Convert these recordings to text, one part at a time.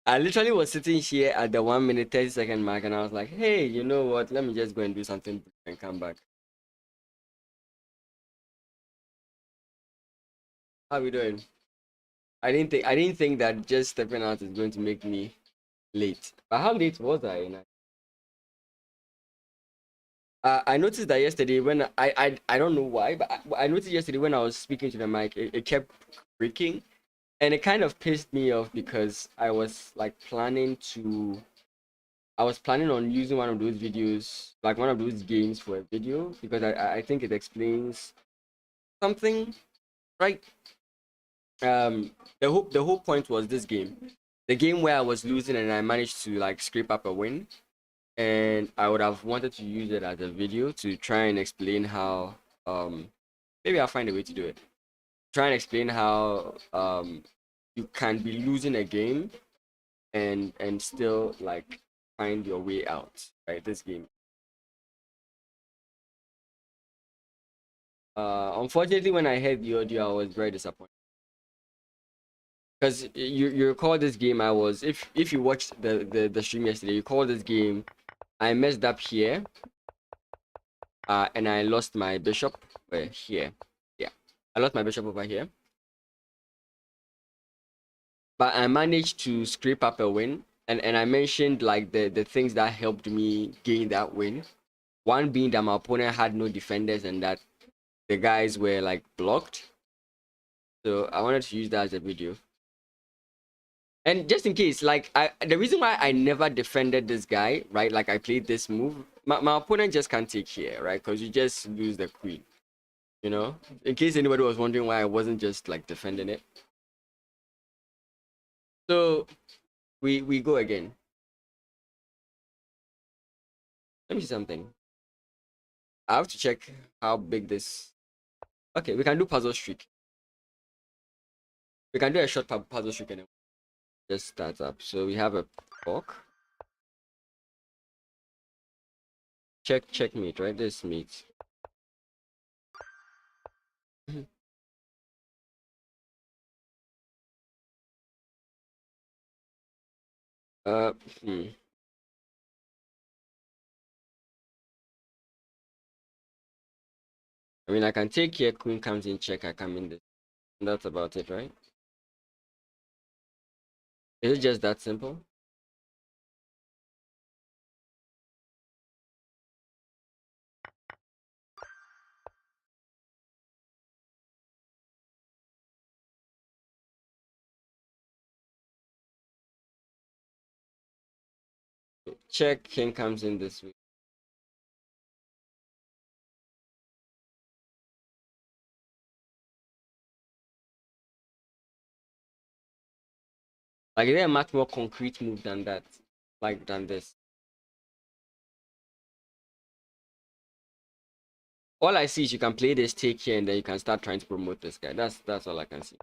I literally was sitting here at the 1 minute 30 second mark, and I was like, "Hey, you know what? Let me just go and do something brief and come back." How we doing? I didn't think that just stepping out is going to make me late. But how late was I? I noticed that yesterday when I don't know why, but I noticed yesterday when I was speaking to the mic, it kept breaking, and it kind of pissed me off because I was planning on using one of those videos, like one of those games for a video, because I think it explains something, right? The whole point was this game, the game where I was losing and I managed to like scrape up a win, and I would have wanted to use it as a video to try and explain how maybe I'll find a way to do it. Try and explain how you can be losing a game and still like find your way out, right? This game. Unfortunately, when I heard the audio, I was very disappointed because you recall this game. I was if you watched the stream yesterday, you call this game. I messed up here, and I lost my bishop here. Yeah, I lost my bishop over here, but I managed to scrape up a win. And I mentioned like the things that helped me gain that win. One being that my opponent had no defenders and that the guys were like blocked. So I wanted to use that as a video. And just in case, like the reason why I never defended this guy, right? Like I played this move, my opponent just can't take here, right? Because you just lose the queen, you know? In case anybody was wondering why I wasn't just like defending it. So we go again. Let me see something. I have to check how big this. Okay, we can do puzzle streak. We can do a short puzzle streak and then just start up. So we have a fork. Checkmate, right? This mate. uh, hmm. I mean, I can take here. Queen comes in, check. I come in this. And that's about it, right? Is it just that simple? Check. King comes in this way. Like, is there a much more concrete move than that? Like than this? All I see is you can play this take here, and then you can start trying to promote this guy. That's all I can see.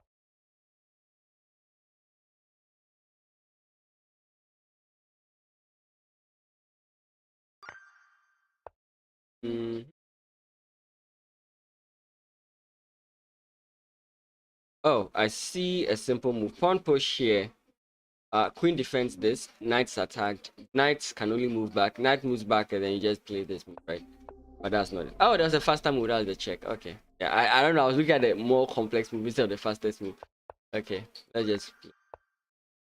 Mm. Oh, I see a simple move. Pawn push here. Queen defends this. Knight's attacked. Knights can only move back. Knight moves back, and then you just play this move, right? But that's not it. Oh, that's a faster move. That's the check. Okay. Yeah, I don't know. I was looking at the more complex move instead of the fastest move. Okay. Let's just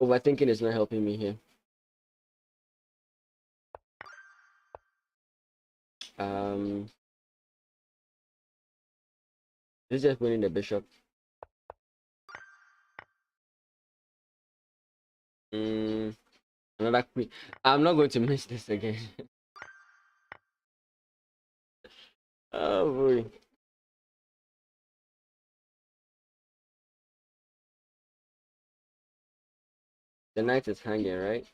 overthinking is not helping me here. Um, this is just winning the bishop. Mm, another queen. I'm not going to miss this again. Oh boy. The knight is hanging, right?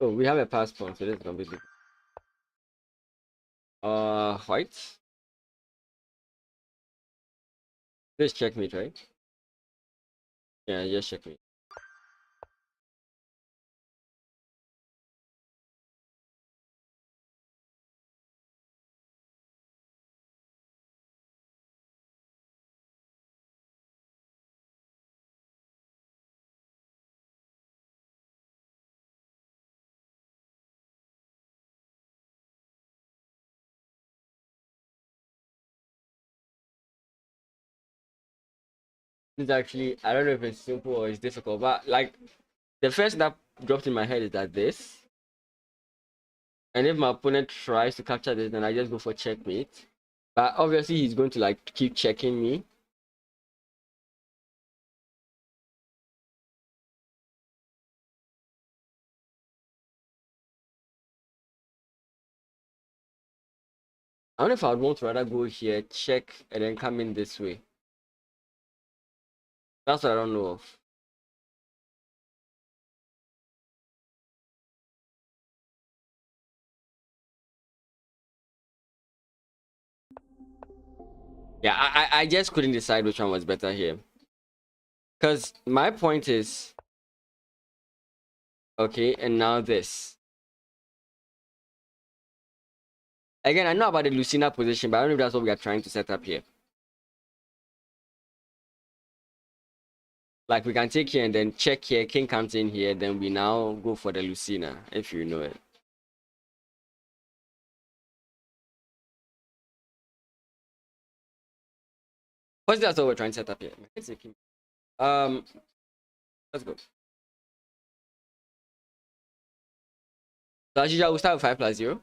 Oh, we have a pass pawn, so this is completely. White. This checkmate, right? Yeah, just checkmate. It's actually, I don't know if it's simple or it's difficult, but like the first that dropped in my head is that this. And if my opponent tries to capture this, then I just go for checkmate. But obviously he's going to like keep checking me. I don't know if I would want to rather go here, check, and then come in this way. That's what I don't know of. Yeah, I just couldn't decide which one was better here. Because my point is, okay, and now this. Again, I know about the Lucina position, but I don't know if that's what we are trying to set up here. Like we can take here and then check here, king comes in here, then we now go for the Lucina, if you know it. What's that's what we're trying to set up here? Um, let's go. So as usual, we'll start with 5 plus 0.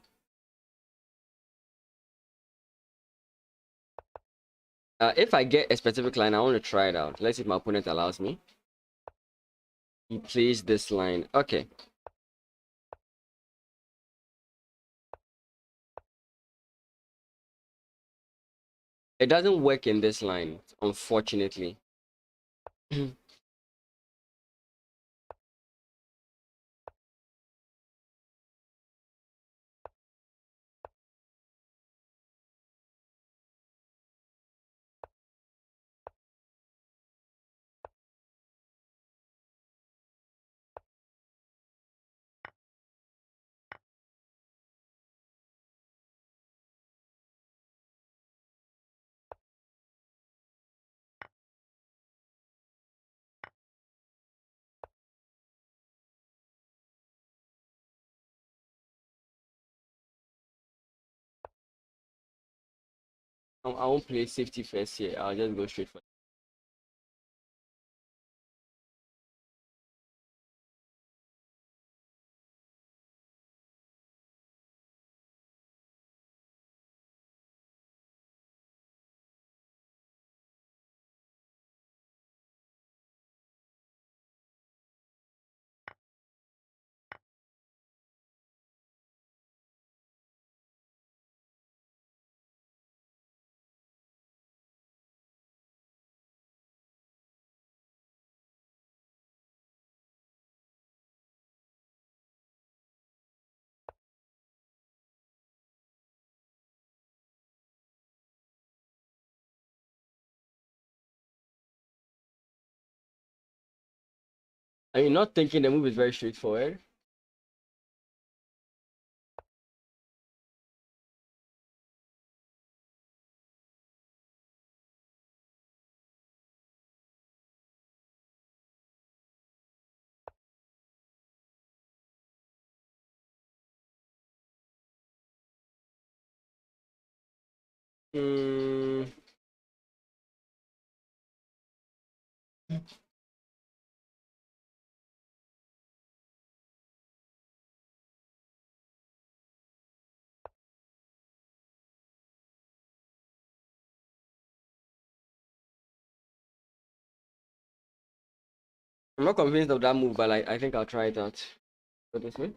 If I get a specific line, I want to try it out. Let's see if my opponent allows me. He plays this line. Okay. It doesn't work in this line, unfortunately. I won't play safety first here. I'll just go straight for it. I mean, not thinking the move is very straightforward. Hmm. I'm not convinced of that move, but like, I think I'll try it out. Go this way.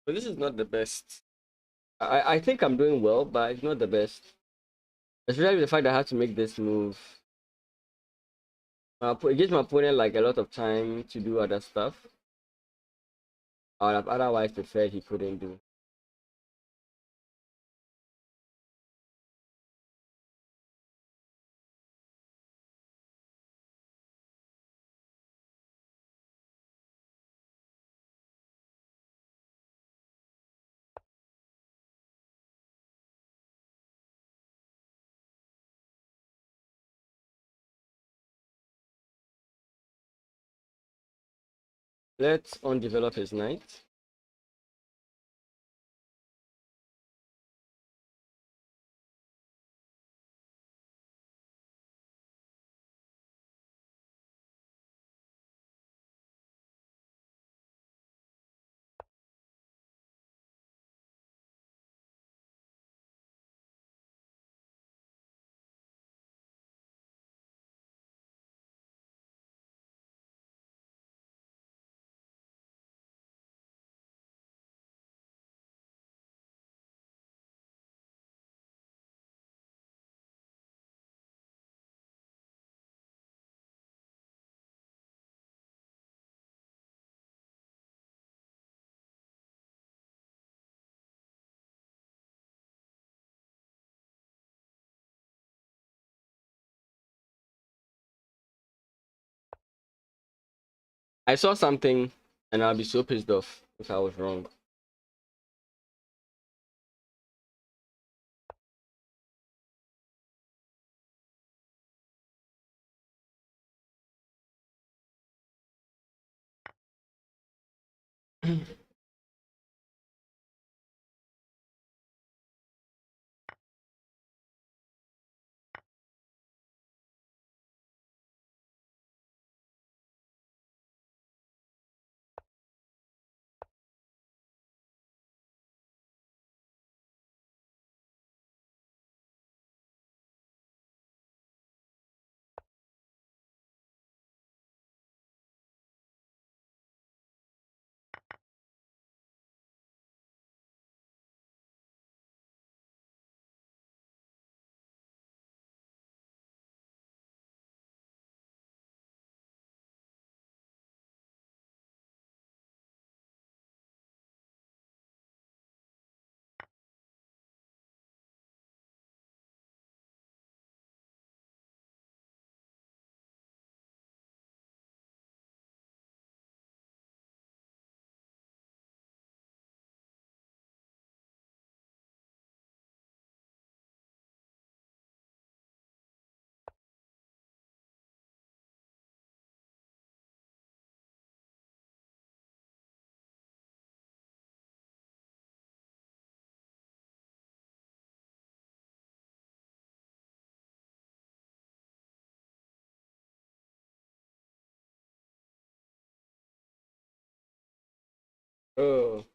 But this is not the best. I think I'm doing well, but it's not the best. Especially the fact that I have to make this move. It gives my opponent like a lot of time to do other stuff. I would have otherwise preferred he couldn't do. Let's undevelop his knight. I saw something and I'll be so pissed off if I was wrong. Oh.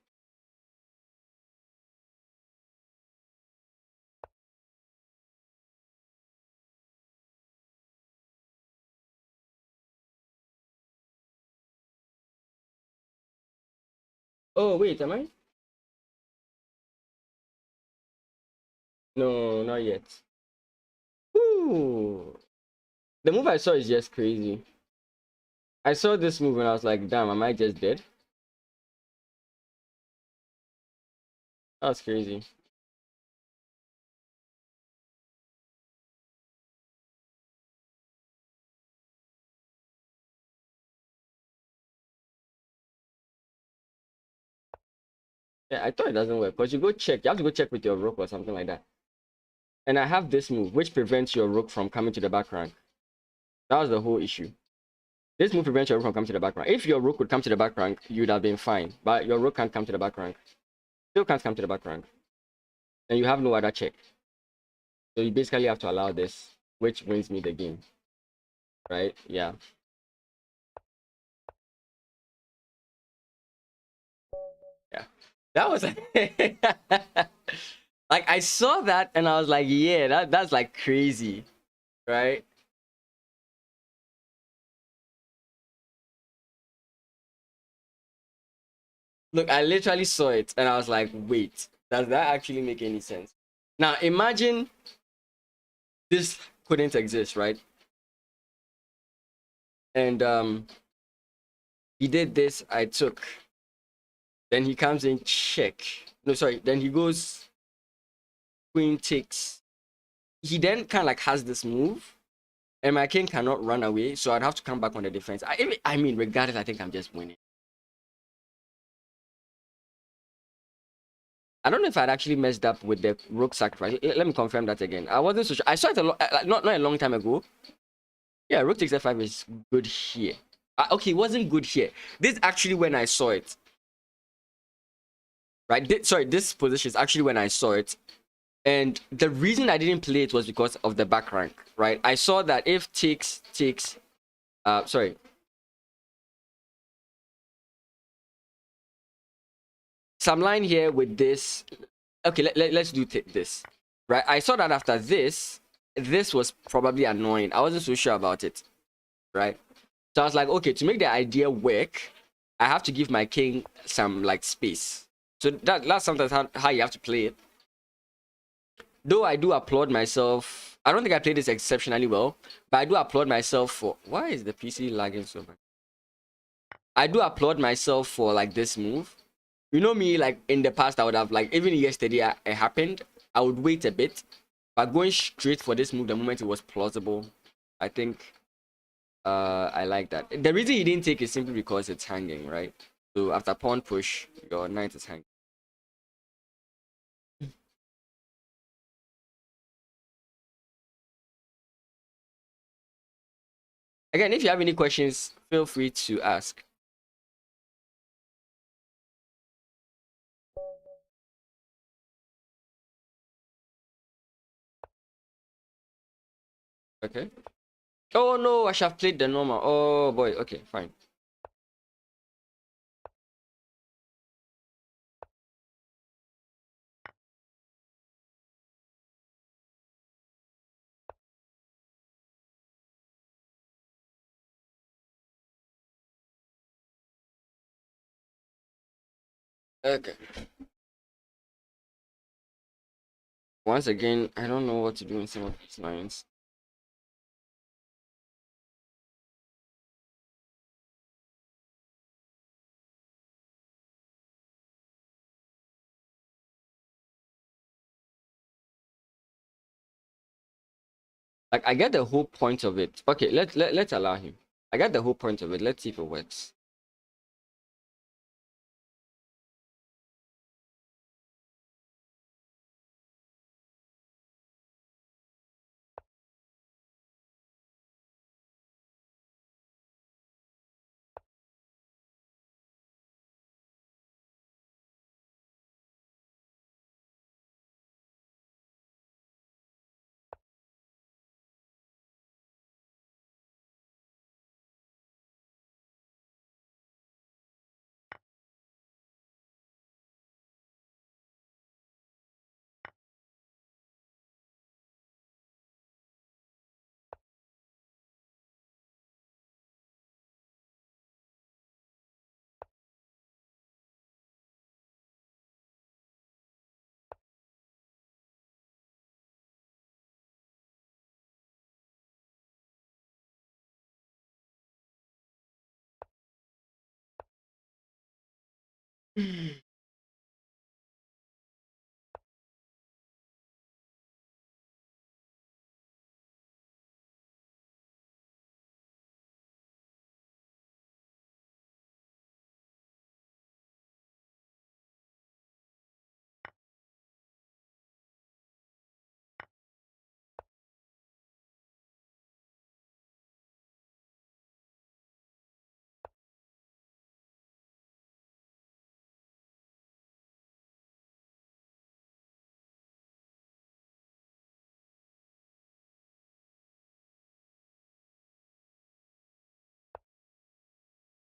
Oh wait, am I? No, not yet. Ooh. The move I saw is just crazy. I saw this move and I was like, damn, am I just dead? That's crazy. Yeah, I thought it doesn't work because you go check. You have to go check with your rook or something like that. And I have this move which prevents your rook from coming to the back rank. That was the whole issue. This move prevents your rook from coming to the back rank. If your rook would come to the back rank, you'd have been fine. But your rook can't come to the back rank. Still can't come to the back rank. And you have no other check. So you basically have to allow this, which wins me the game. Right? Yeah. Yeah. That was like I saw that and I was like, yeah, that's like crazy. Right? Look, I literally saw it and I was like, wait, does that actually make any sense? Now imagine this couldn't exist, right? And he did this, I took. Then he comes in, check. No, sorry. Then he goes queen takes. He then kind of like has this move, and my king cannot run away, so I'd have to come back on the defense. I mean, regardless, I think I'm just winning. I don't know if I'd actually messed up with the rook sacrifice. Let me confirm that again. I wasn't so sure. I saw it not a long time ago. Yeah, rook takes f5 is good here. Okay, it wasn't good here. This is actually when I saw it. Right? Sorry, this position is actually when I saw it. And the reason I didn't play it was because of the back rank, right? I saw that if takes, sorry. Some line here with this. Okay, let's do this, right? I saw that after this was probably annoying. I wasn't so sure about it, right? So I was like, okay, to make the idea work, I have to give my king some like space. So that's sometimes how you have to play it. Though I do applaud myself. I don't think I played this exceptionally well, but I do applaud myself for... Why is the PC lagging so much? I do applaud myself for like this move. You know me, like in the past, I would have like, even yesterday it happened, I would wait a bit. But going straight for this move the moment it was plausible, I think I like that. The reason he didn't take is simply because it's hanging, right? So after pawn push, your knight is hanging. Again, if you have any questions, feel free to ask. Okay. Oh no, I should have played the normal. Oh boy, okay, fine. Okay. Once again, I don't know what to do in some of these lines. Like I get the whole point of it. Okay, let's allow him. I get the whole point of it. Let's see if it works.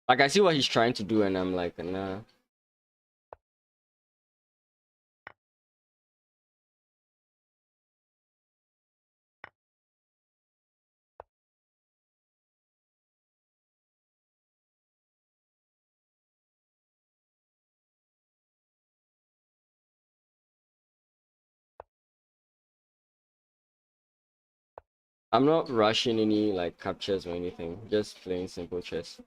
Like I see what he's trying to do, and I'm like, nah. I'm not rushing any like captures or anything. Just playing simple chess.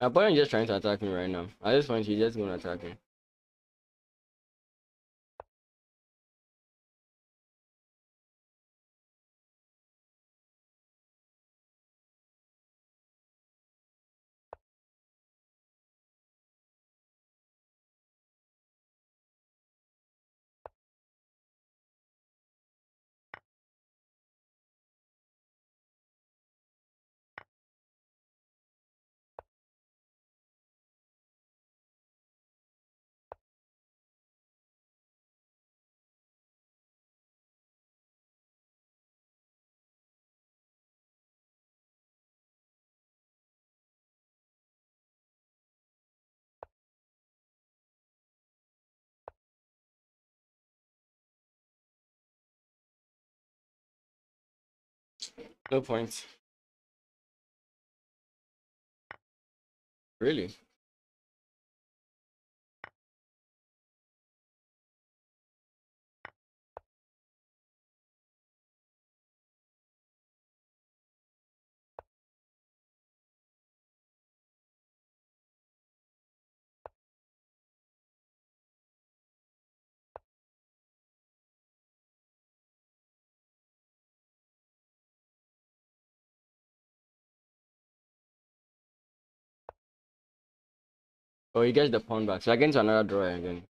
My opponent is just trying to attack me right now. At this point, he's just gonna attack me. No point. Really? Oh, he gets the pawn back. So I get into another draw again.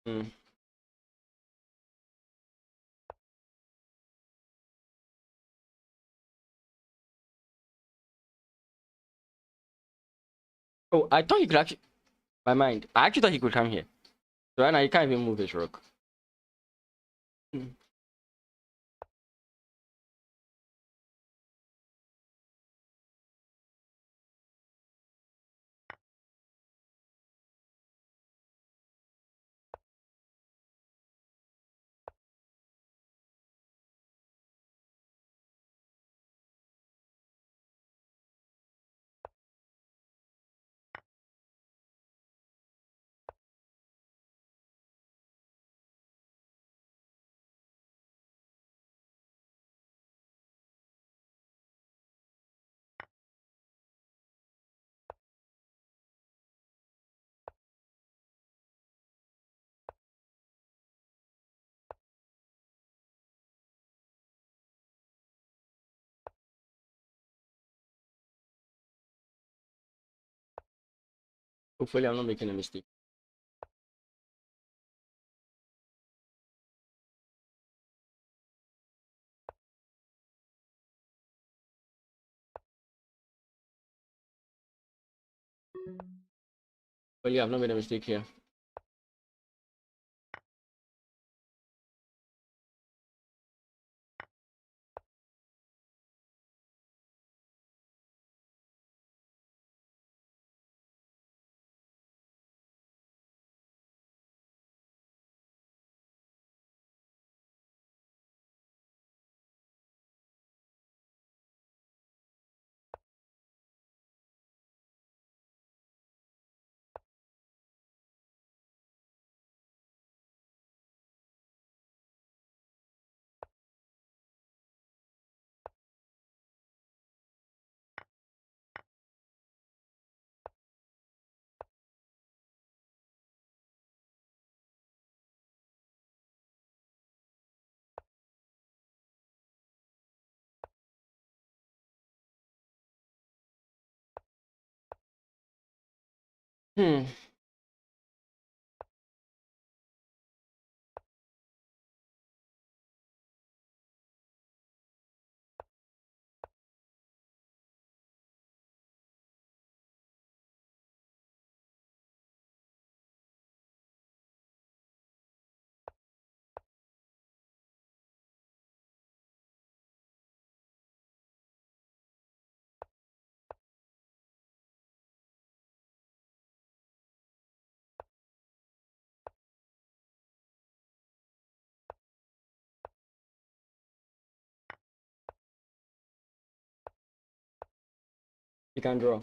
Hmm. Oh, I thought he could actually. My mind. I actually thought he could come here. So right now he can't even move his rook. Hmm. Hopefully, I'm not making a mistake. But yeah, I've not made a mistake here. Hmm. You can draw.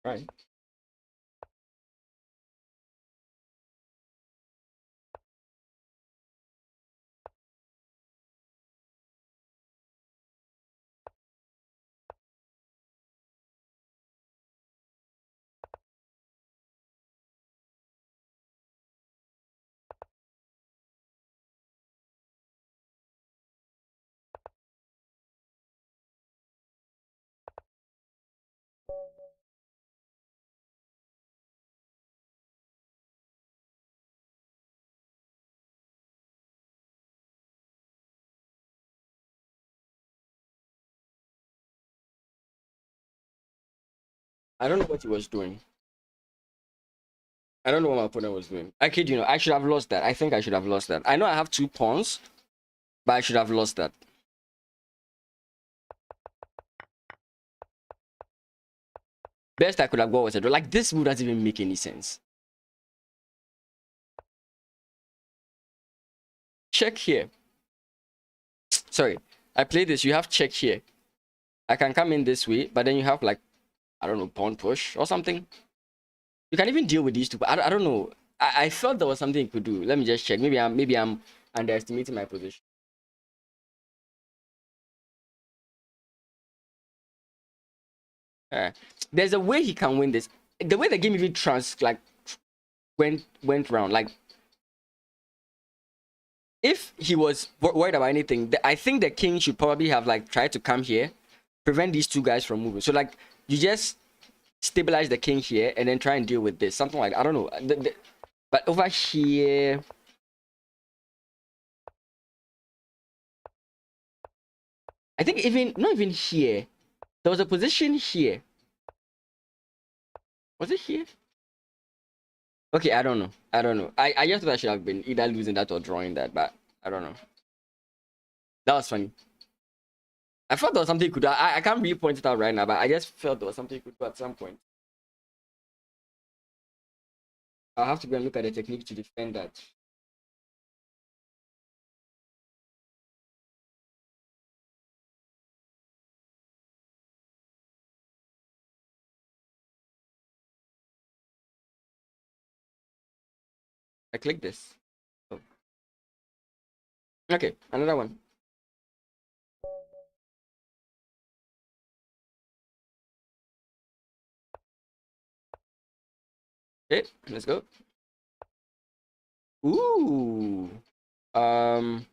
Right. I don't know what he was doing. I don't know what my opponent was doing. I kid you know, I should have lost that. I think I should have lost that. I know I have 2 pawns, but I should have lost that. Best I could have got was a draw. Like, this move doesn't even make any sense. Check here. Sorry. I play this. You have check here. I can come in this way, but then you have, like, I don't know, pawn push or something. You can even deal with these two, but I don't know. I felt there was something you could do. Let me just check. Maybe I'm underestimating my position. Uh, there's a way he can win this. The way the game even went round. Like, if he was worried about anything, I think the king should probably have like tried to come here, prevent these two guys from moving. So like, you just stabilize the king here and then try and deal with this. Something like, I don't know. But over here, I think even not even here. There was a position here. Was it here? Okay, I don't know. I don't know. I just thought I should have been either losing that or drawing that, but I don't know. That was funny. I felt there was something you could do. I can't really point it out right now, but I just felt there was something you could do at some point. I'll have to go and look at the technique to defend that. I click this. Oh. Okay, another one. Okay, let's go. Ooh. Um.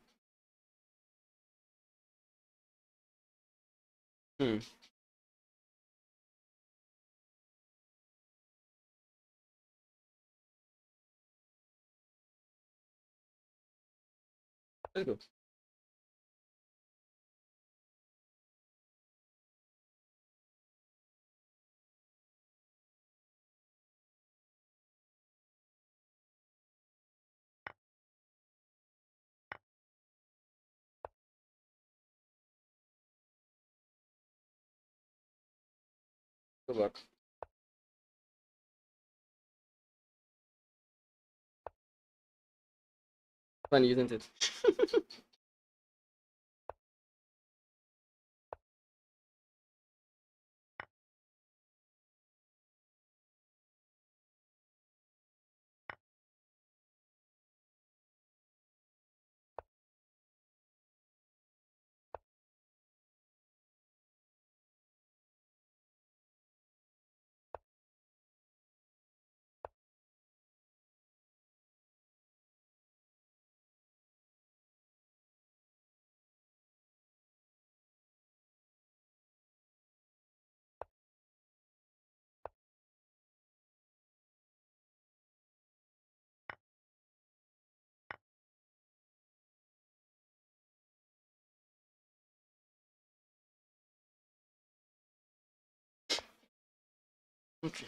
Hmm. Let's go. Go back. Funny, isn't it? Okay.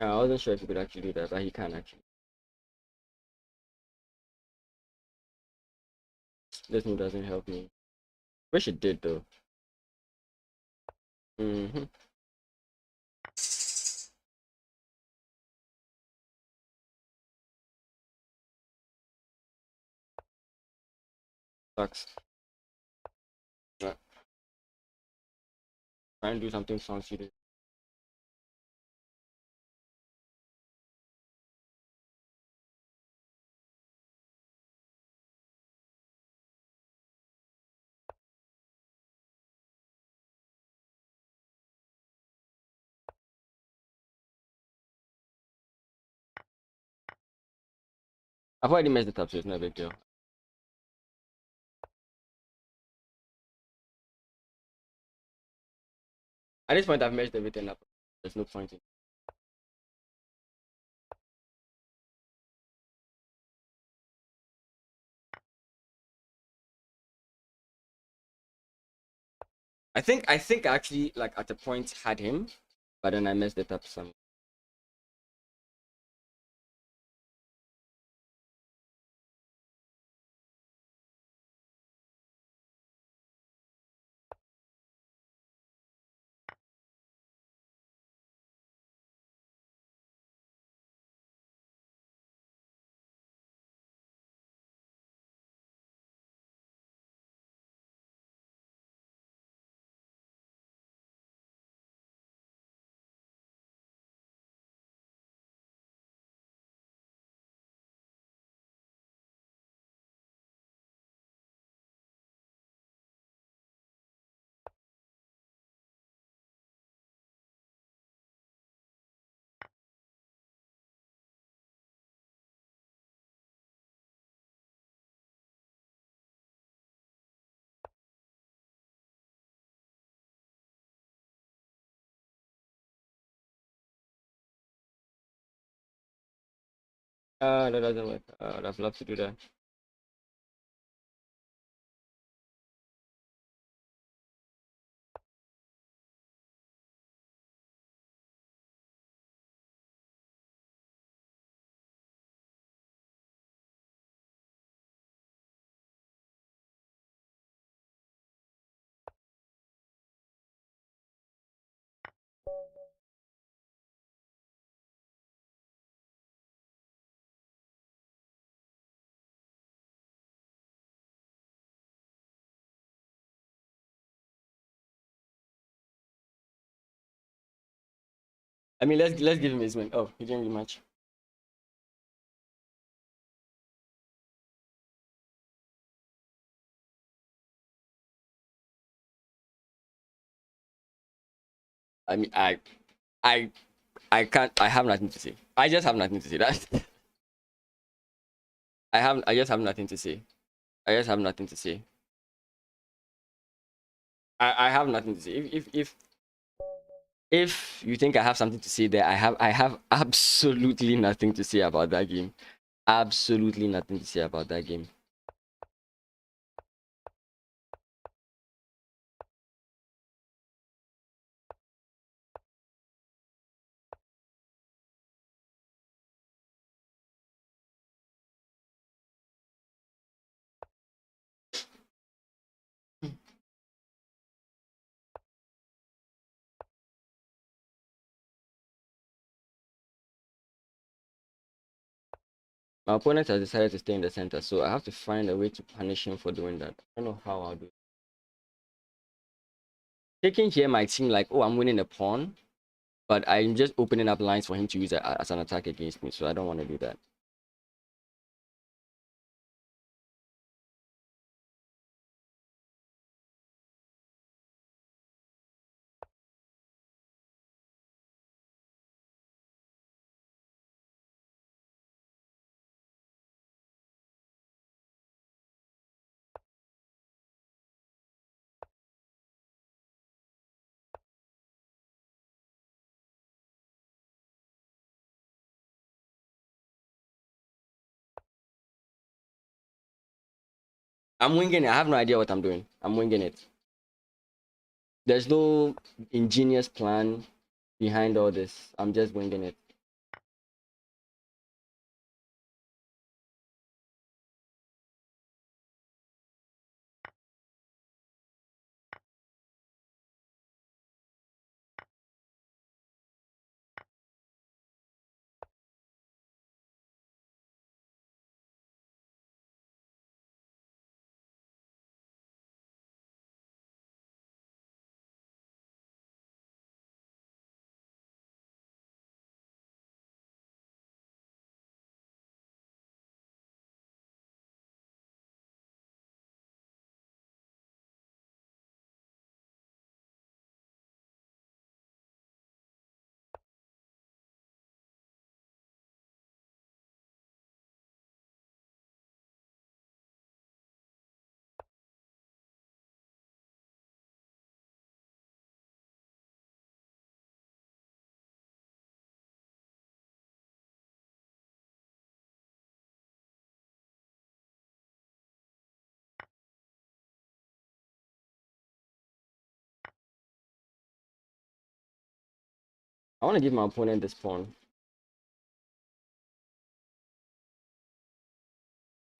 I wasn't sure if he could actually do that, but he can actually. This move doesn't help me. Wish it did though. Mm-hmm. Sucks. Yeah. Try and do something fancy. I've already messed it up, so it's no big deal. At this point, I've messed everything up. There's no point in. I think I actually like at a point had him, but then I messed it up some. That doesn't work. I'd love to do that. I mean, let's give him his win. Oh, he didn't rematch. I mean, I, I can't. I have nothing to say. I just have nothing to say. That I have. I just have nothing to say. I just have nothing to say. I have nothing to say. If you think I have something to say there, I have absolutely nothing to say about that game. Absolutely nothing to say about that game. My opponent has decided to stay in the center, so I have to find a way to punish him for doing that. I don't know how I'll do it. Taking here might seem like, oh, I'm winning a pawn, but I'm just opening up lines for him to use as an attack against me, so I don't want to do that. I'm winging it. I have no idea what I'm doing. I'm winging it. There's no ingenious plan behind all this. I'm just winging it. I want to give my opponent this pawn.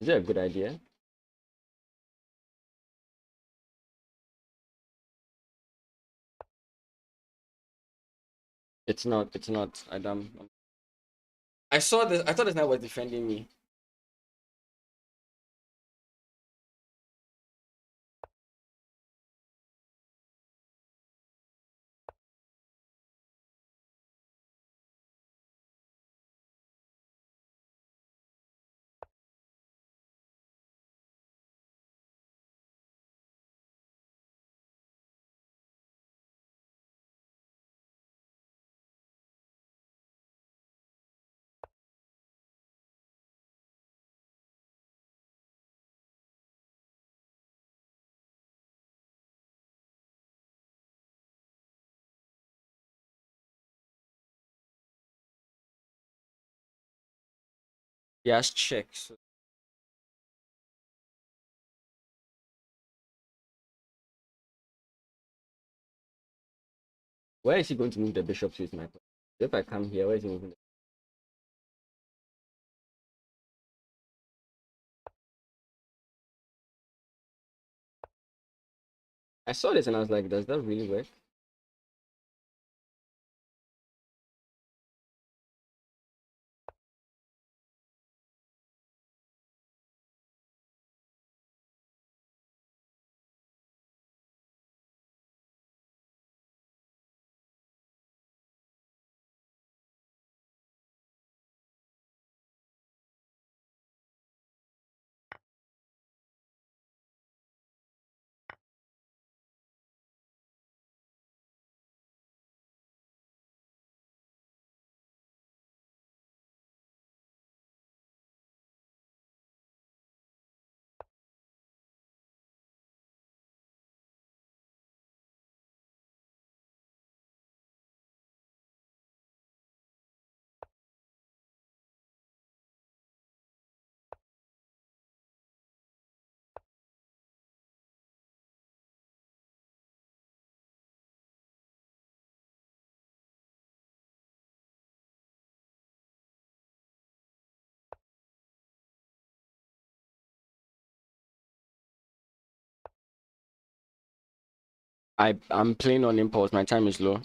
Is that a good idea? It's not. It's not. I saw this. I thought this knight was defending me. He has checks. Where is he going to move the bishop to? Is my question. If I come here, where is he moving? I saw this and I was like, does that really work? I'm playing on impulse. My time is low.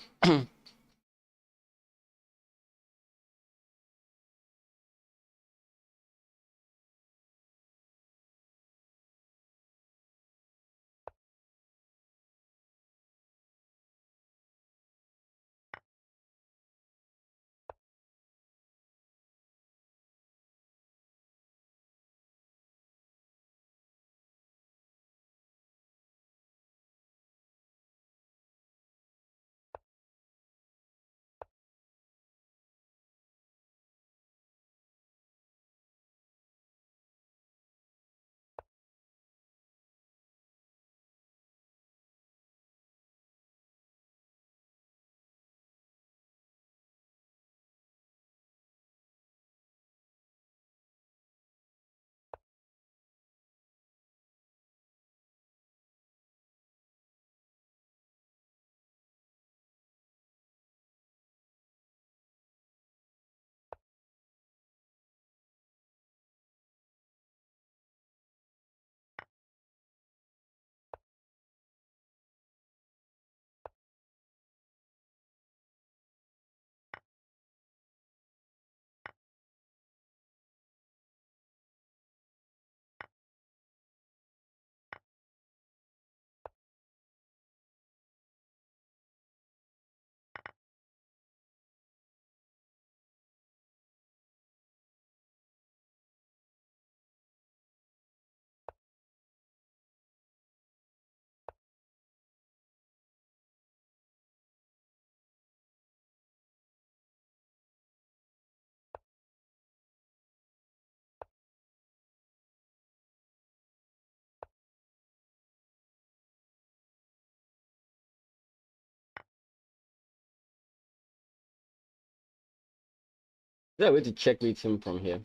there a way to checkmate him from here?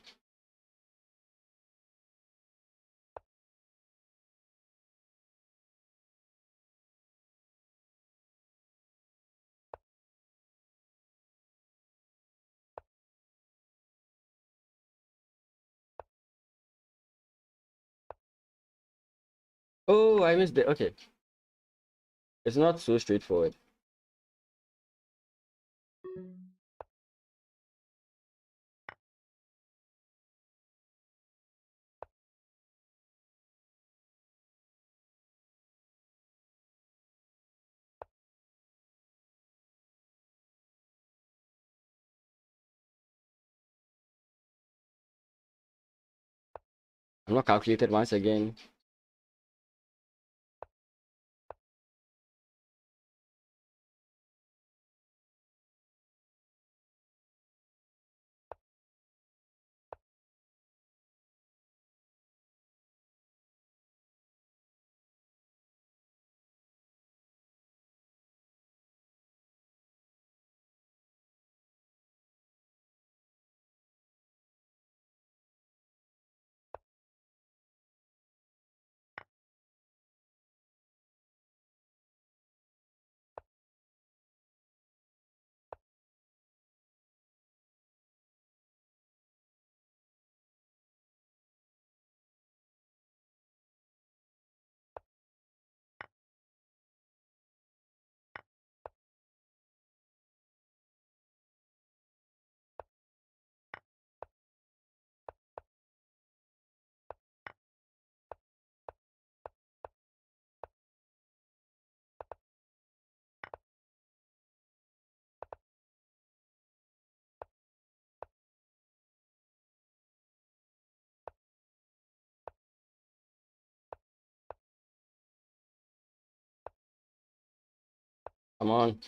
Oh, I missed it. Okay. It's not so straightforward. I'm not calculated once again. Come on.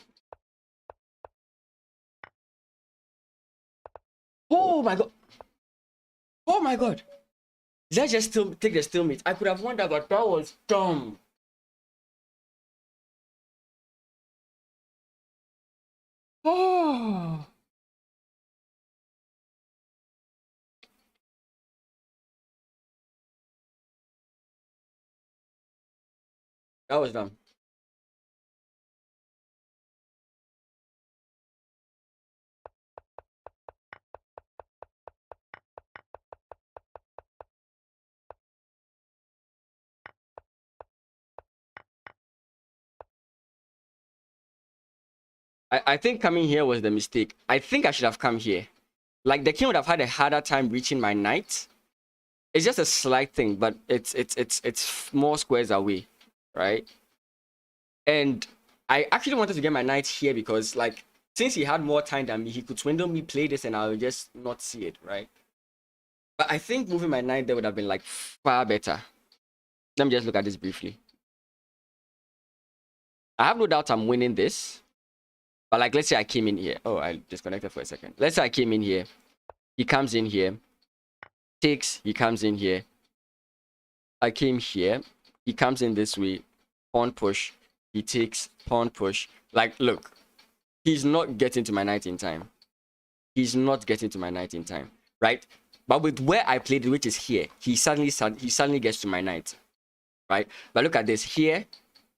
Oh my god. Oh my god. Let's just still take the stalemate. I could have won that, but that was dumb. Oh. That was dumb. I think coming here was the mistake. I think I should have come here. Like the king would have had a harder time reaching my knight. It's just a slight thing, but it's more squares away, right? And I actually wanted to get my knight here because like since he had more time than me, he could swindle me, play this, and I would just not see it, right? But I think moving my knight there would have been like far better. Let me just look at this briefly. I have no doubt I'm winning this. But like let's say I came in here. Oh, I disconnected for a second. Let's say I came in here. He comes in here. Takes, he comes in here. I came here. He comes in this way. Pawn push. He takes pawn push. Like, look, he's not getting to my knight in time. He's not getting to my knight in time, right? But with where I played, which is here, he suddenly gets to my knight, right? But look at this here.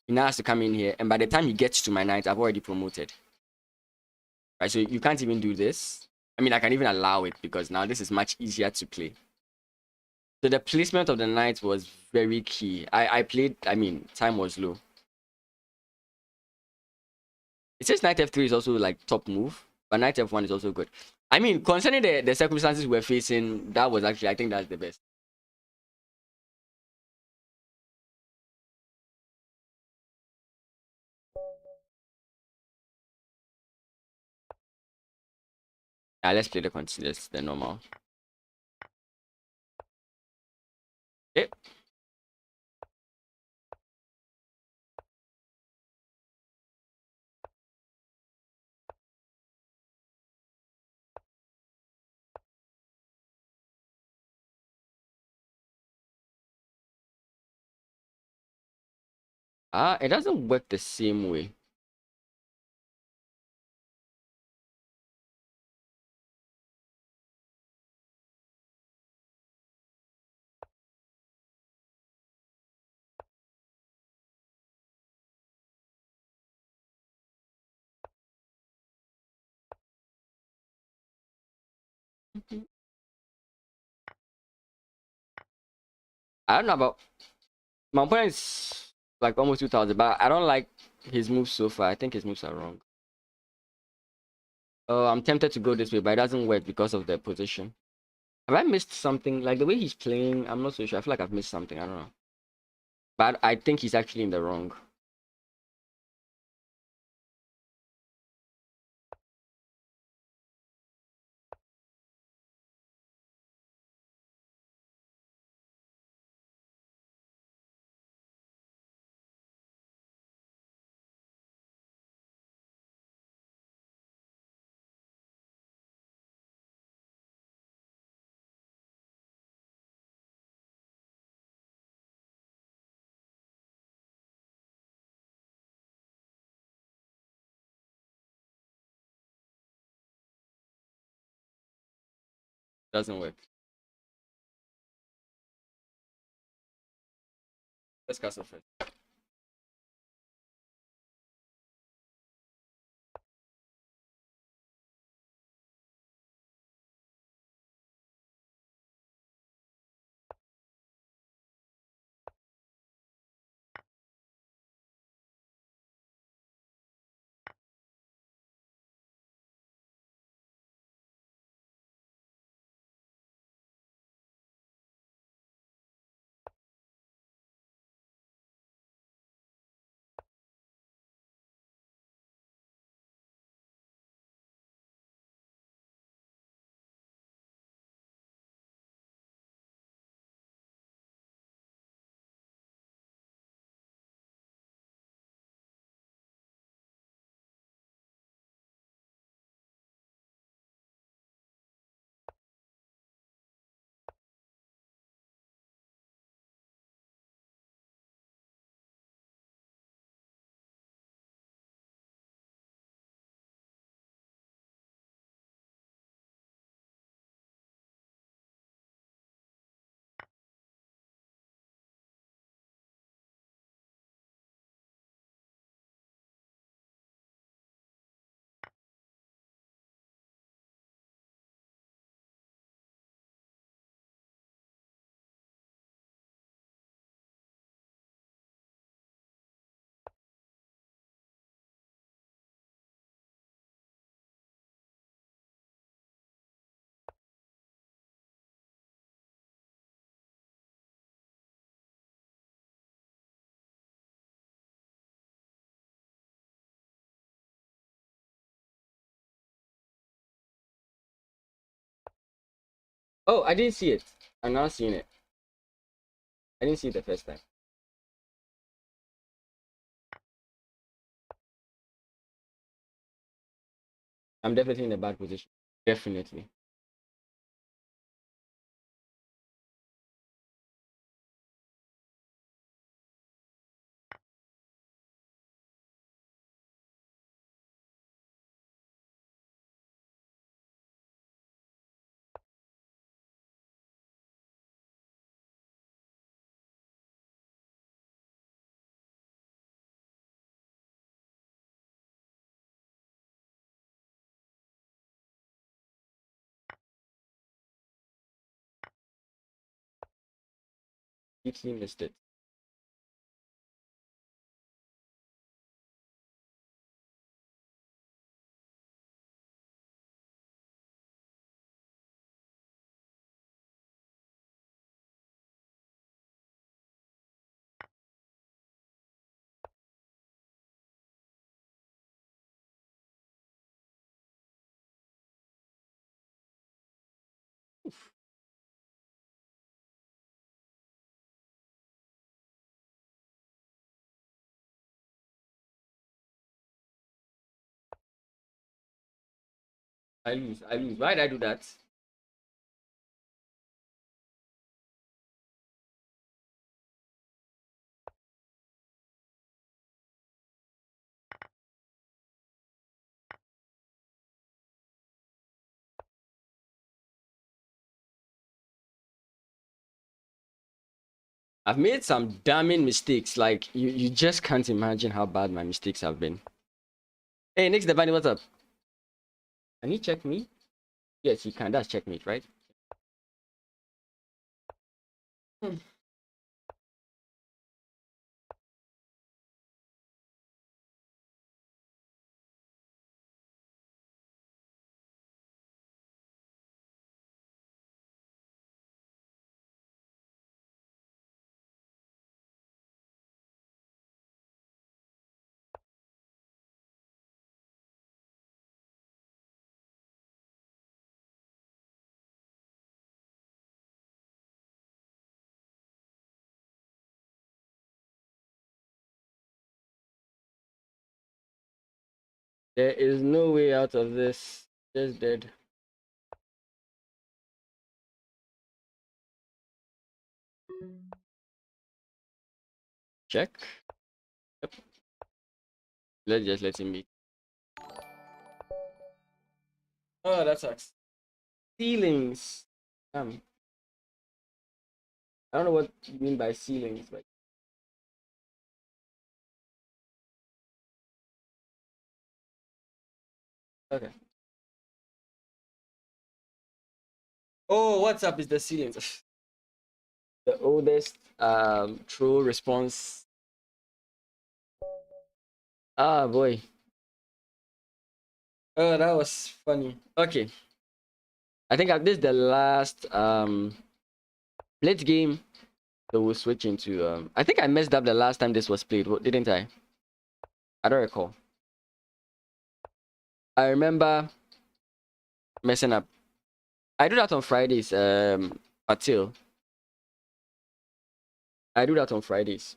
He now has to come in here, and by the time he gets to my knight, I've already promoted, right? So you can't even do this. I mean, I can even allow it because now this is much easier to play. So the placement of the knight was very key. I played, I mean, time was low. It says knight f3 is also like top move, but knight f1 is also good. I mean, concerning the circumstances we're facing, that was actually, I think that's the best. Yeah, let's play the normal. Okay. It doesn't work the same way. I don't know about my opponent is like almost 2000, but I don't like his moves so far. I think his moves are wrong. Oh, I'm tempted to go this way, but it doesn't work because of the position. Have I missed something? Like the way he's playing, I'm not so sure. I feel like I've missed something. I don't know. But I think he's actually in the wrong. Doesn't work. Let's castle first. Oh, I didn't see it. I'm now seeing it. I didn't see it the first time. I'm definitely in a bad position. Definitely. Completely missed it. I lose. I lose. Why did I do that? I've made some damning mistakes. Like you just can't imagine how bad my mistakes have been. Hey, Nick Devani, what's up? Can you check me? Yes, you can. That's checkmate, right? Hmm. There is no way out of this. Just dead. Check. Yep. Let's just let him be. Oh, that sucks. Ceilings. I don't know what you mean by ceilings, but okay. Oh, what's up is the ceilings. The oldest true response. Ah boy. Oh, that was funny. Okay. I think this is the last blitz game. So we'll switch into I think I messed up the last time this was played, didn't I? I don't recall. I remember messing up. I do that on Fridays, Patil. I do that on Fridays.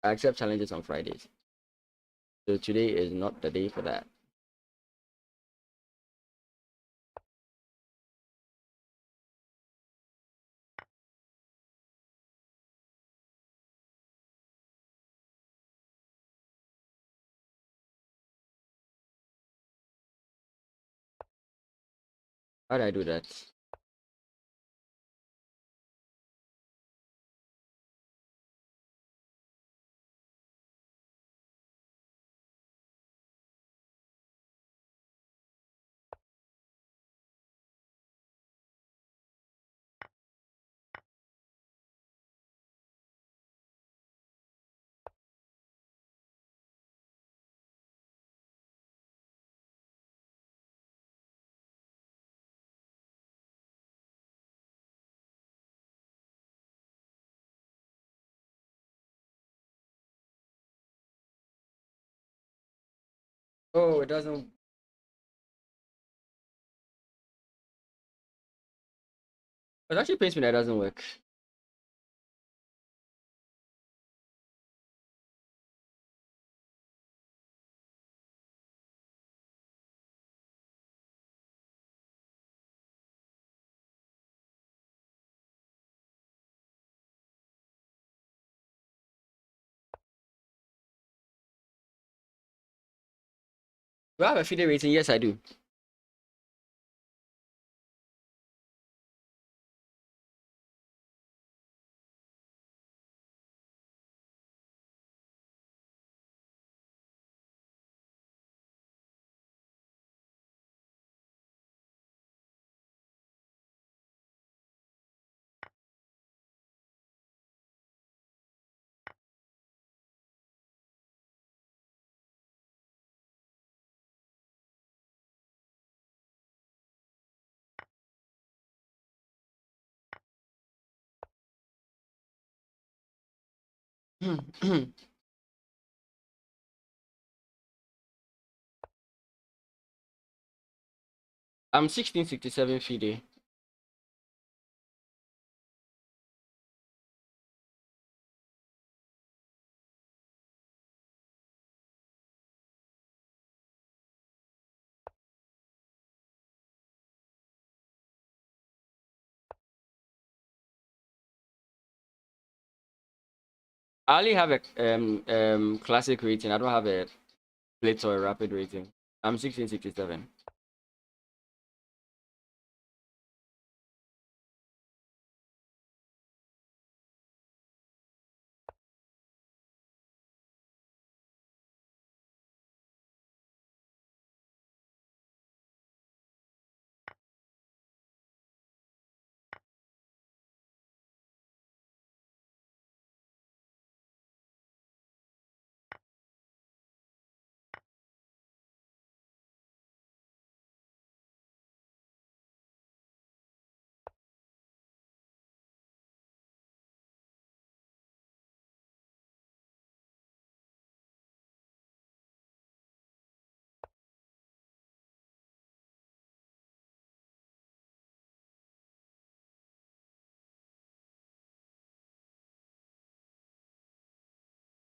I accept challenges on Fridays. So today is not the day for that. How do I do that? Oh, it doesn't. It actually pains me that it doesn't work. Do I have a FIDE rating? Yes, I do. I'm 1667 FIDE. I only have a classic rating. I don't have a blitz or a rapid rating. I'm 1667.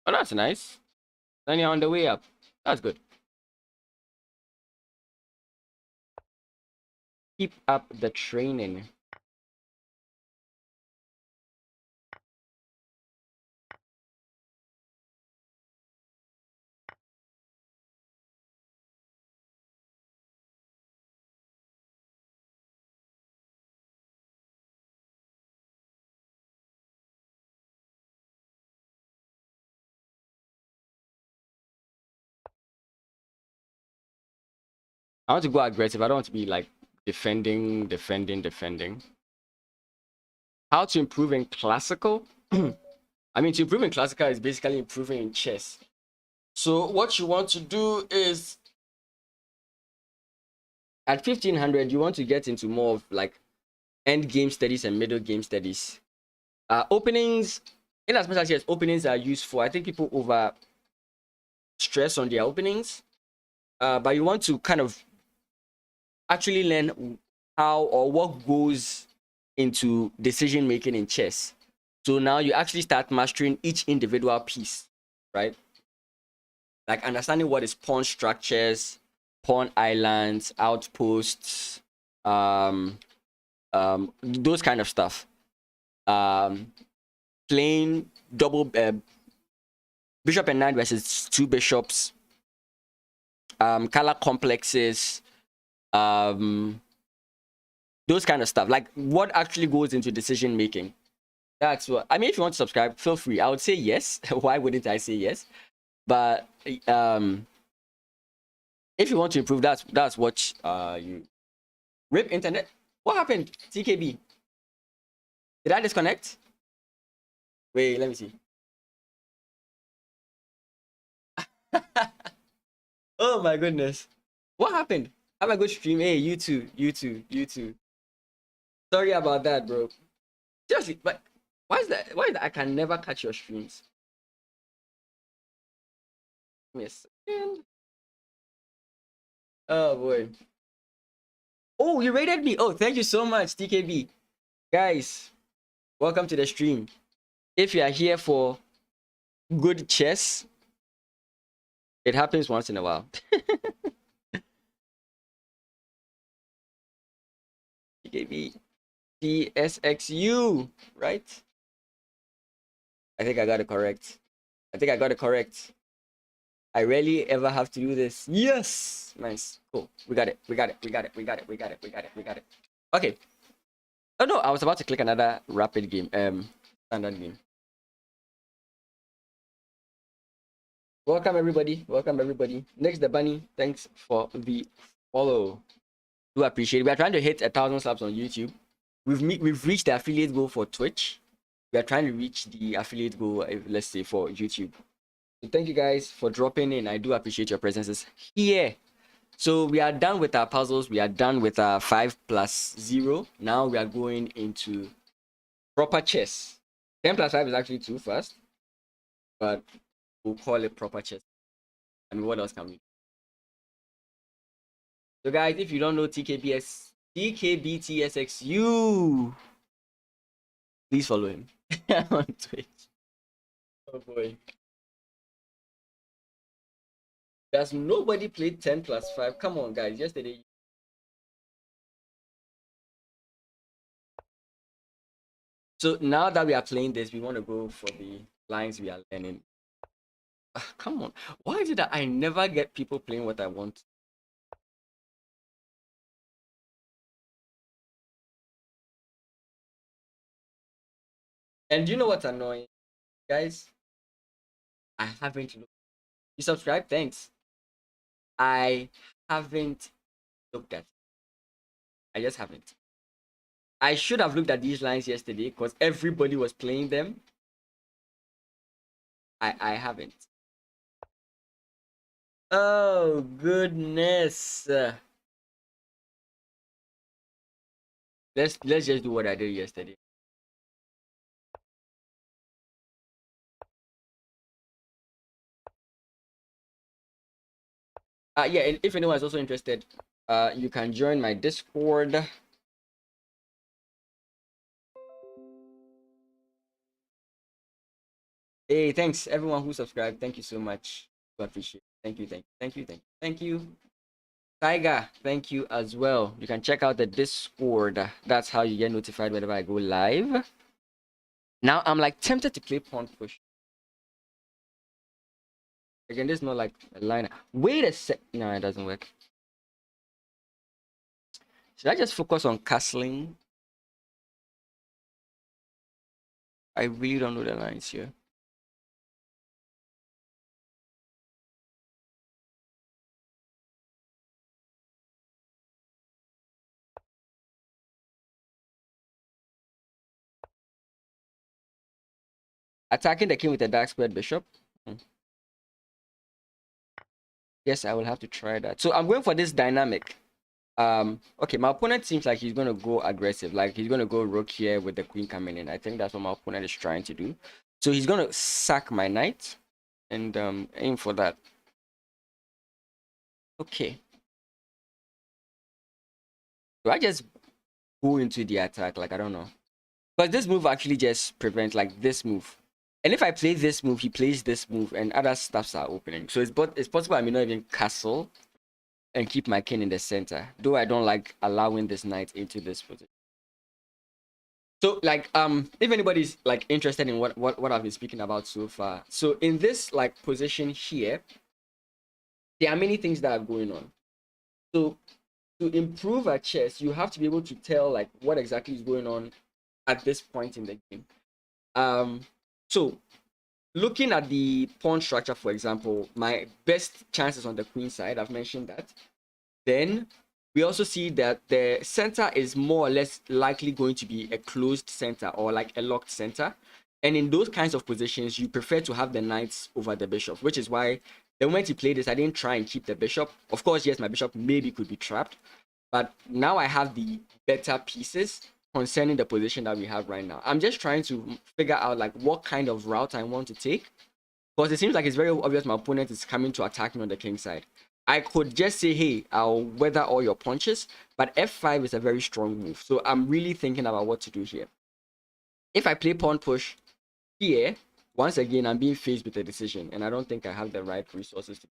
Oh, that's nice. Then you're on the way up. That's good. Keep up the training. I want to go aggressive. I don't want to be like defending. How to improve in classical? I mean, to improve in classical is basically improving in chess. So what you want to do is at 1500, you want to get into more of like end game studies and middle game studies. Openings, in as much as yes, openings are useful. I think people over stress on their openings, but you want to kind of actually learn how or what goes into decision making in chess. So now you actually start mastering each individual piece, right? Like understanding what is pawn structures, pawn islands, outposts, those kind of stuff. Playing double bishop and knight versus two bishops, color complexes, those kind of stuff. Like what actually goes into decision making. That's what I mean. If you want to subscribe, feel free. I would say yes. Why wouldn't I say yes? But if you want to improve, that's what you rip internet. What happened? TKB. Did I disconnect? Wait, let me see. Oh my goodness. What happened? Have a good stream. Hey, you too. You too. You too. Sorry about that, bro. Seriously, but why is that? Why is that I can never catch your streams? Give me a second. Oh boy. Oh, you rated me. Oh, thank you so much, TKB. Guys, welcome to the stream. If you are here for good chess, it happens once in a while. TKB TSXU, right? I think I got it correct. I think I got it correct. I rarely ever have to do this. Yes! Nice. Cool. We got it. We got it. We got it. We got it. We got it. We got it. We got it. Okay. Oh no, I was about to click another rapid game. Standard game. Welcome everybody. Welcome everybody. Next the bunny. Thanks for the follow. Do appreciate it. We are trying to hit 1,000 subs on YouTube. We've reached the affiliate goal for Twitch. We are trying to reach the affiliate goal, let's say, for YouTube. So thank you guys for dropping in. I do appreciate your presences here. So we are done with our puzzles. We are done with our 5+0. Now we are going into proper chess. 10+5 is actually too fast, but we'll call it proper chess. I mean, what else can we do? So guys, if you don't know TKBTSXU, please follow him on Twitch. Oh boy. Does nobody play 10+5? Come on, guys. Yesterday. So now that we are playing this, we want to go for the lines we are learning. Come on. Why is it that I never get people playing what I want? And do you know what's annoying? Guys, I haven't looked. You subscribe? Thanks. I haven't looked at it. I just haven't. I should have looked at these lines yesterday because everybody was playing them. I haven't. Oh goodness. Let's just do what I did yesterday. Yeah, and if anyone is also interested, you can join my Discord. Hey, thanks everyone who subscribed. Thank you so much. I appreciate it. Thank you, thank you, thank you, thank you, thank you. Tiger, thank you as well. You can check out the Discord. That's how you get notified whenever I go live. Now I'm like tempted to play pawn push. Again, this is not like a line. Wait a sec. No, it doesn't work. Should I just focus on castling? I really don't know the lines here. Attacking the king with a dark squared bishop. Yes, I will have to try that. So I'm going for this dynamic. Okay, my opponent seems like he's gonna go aggressive, like he's gonna go rook here with the queen coming in. I think that's what my opponent is trying to do. So he's gonna sack my knight and aim for that. Okay. Do I just go into the attack? Like I don't know. But this move actually just prevents like this move. And if I play this move, he plays this move, and other stuffs are opening. So it's possible I may not even castle and keep my king in the center. Though I don't like allowing this knight into this position. So like if anybody's like interested in what I've been speaking about so far. So in this like position here, there are many things that are going on. So to improve a chess, you have to be able to tell like what exactly is going on at this point in the game. So looking at the pawn structure, for example, my best chances on the queen side, I've mentioned that. Then we also see that the center is more or less likely going to be a closed center or like a locked center. And in those kinds of positions, you prefer to have the knights over the bishop, which is why the moment you play this, I didn't try and keep the bishop. Of course, yes, my bishop maybe could be trapped, but now I have the better pieces concerning the position that we have right now. I'm just trying to figure out like what kind of route I want to take, because it seems like it's very obvious my opponent is coming to attack me on the king side. I could just say, hey, I'll weather all your punches, but f5 is a very strong move. So I'm really thinking about what to do here. If I play pawn push here, once again, I'm being faced with a decision, and I don't think I have the right resources to.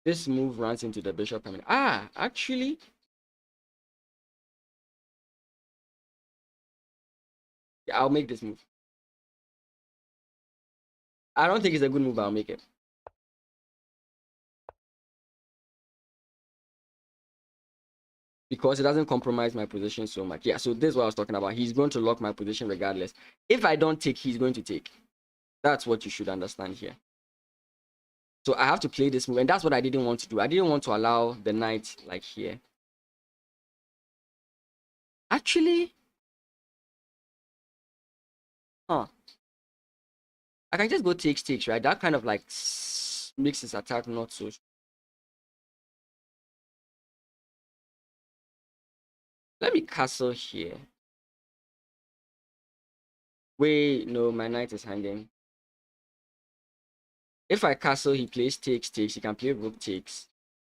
This move runs into the bishop. I mean, actually, yeah, I'll make this move. I don't think it's a good move, but I'll make it. Because it doesn't compromise my position so much. Yeah, so this is what I was talking about. He's going to lock my position regardless. If I don't take, he's going to take. That's what you should understand here. So I have to play this move, and that's what I didn't want to do. I didn't want to allow the knight like here. Actually, I can just go takes, right? That kind of like makes his attack not so. Let me castle here. Wait, no, my knight is hanging. If I castle, he plays takes. He can play rook takes.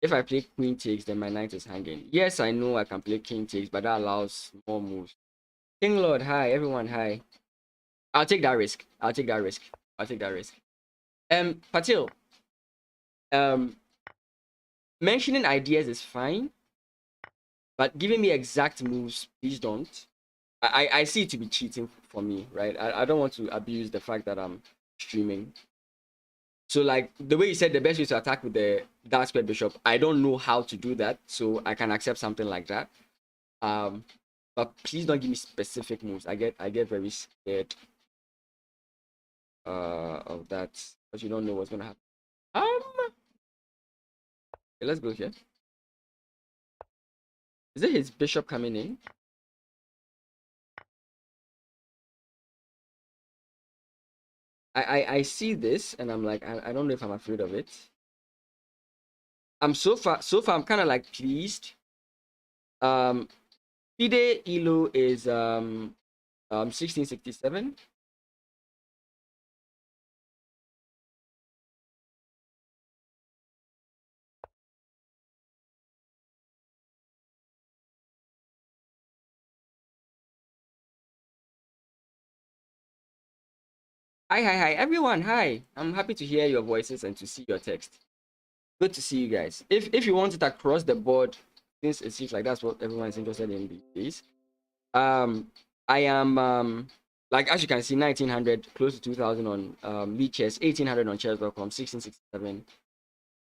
If I play queen takes, then my knight is hanging. Yes, I know I can play king takes, but that allows more moves. King Lord, hi. Everyone, hi. I'll take that risk. I'll take that risk. I'll take that risk. Patil, mentioning ideas is fine, but giving me exact moves, please don't. I see it to be cheating for me, right? I don't want to abuse the fact that I'm streaming. So like the way you said the best way to attack with the dark square bishop, I don't know how to do that, so I can accept something like that. But please don't give me specific moves. I get very scared of that because you don't know what's gonna happen. Okay, let's go here. Is it his bishop coming in? I see this and I'm like I don't know if I'm afraid of it. I'm so far I'm kind of like pleased. FIDE Elo is 1667. Hi, everyone. Hi. I'm happy to hear your voices and to see your text. Good to see you guys. If you want it across the board, since it seems like that's what everyone is interested in these days. I am like as you can see, 1900 close to 2000 on chess, 1800 on chess.com, 1667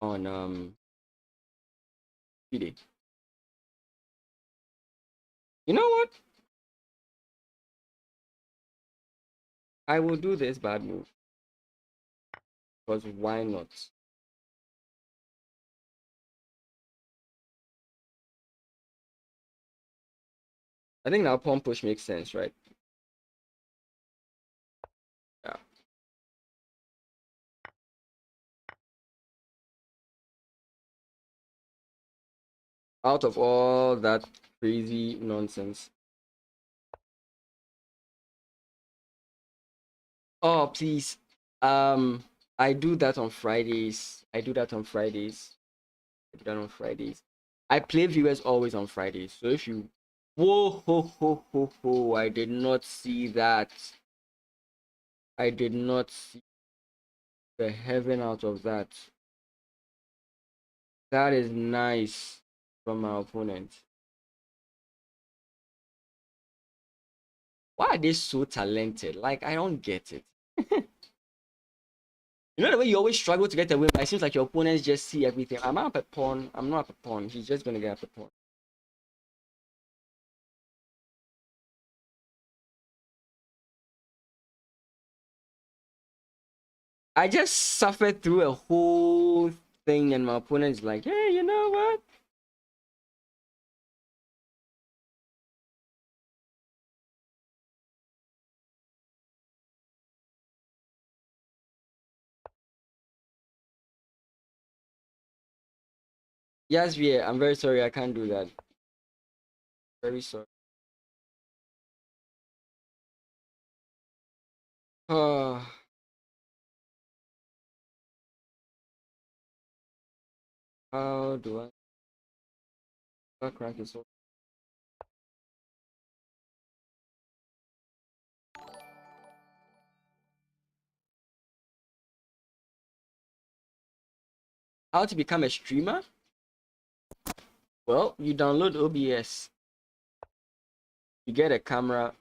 on FIDE. You know what? I will do this bad move because why not? I think now pawn push makes sense, right? Yeah. Out of all that crazy nonsense. Oh, please. I do that on Fridays. I do that on Fridays. I do that on Fridays. I play viewers always on Fridays. So if you whoa ho ho ho ho, I did not see that. I did not see the heaven out of that. That is nice from my opponent. Why are they so talented? Like I don't get it. You know the way you always struggle to get a win, but it seems like your opponents just see everything. I'm up a pawn. I'm not up a pawn. He's just gonna get up a pawn. I just suffered through a whole thing, and my opponent is like, "Hey, you know what? Yes, yeah. I'm very sorry. I can't do that. Very sorry." Oh, how do crack this? How to become a streamer? Well, you download OBS, you get a camera,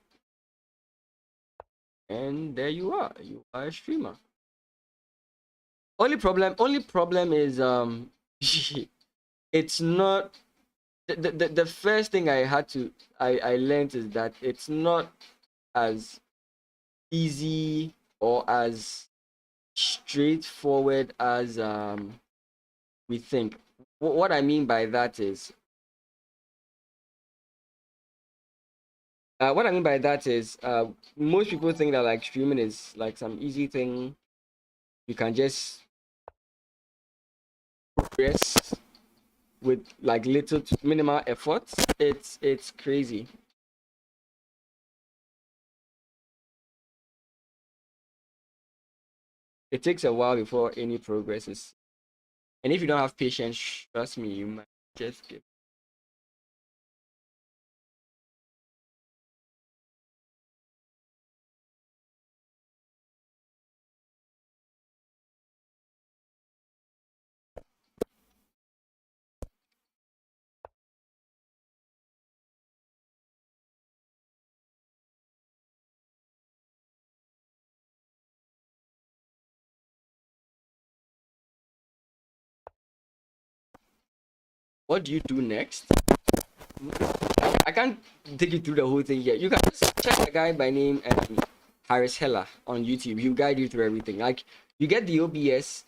and there you are. You are a streamer. Only problem is it's not the first thing I learned is that it's not as easy or as straightforward as we think. What I mean by that is what I mean by that is most people think that like streaming is like some easy thing you can just progress with like little to minimal effort. It's crazy. It takes a while before any progress is, and if you don't have patience, trust me, you might just give. What do you do next? I can't take you through the whole thing yet. You can just check a guy by name Harris Heller on YouTube. He'll guide you through everything. Like you get the OBS,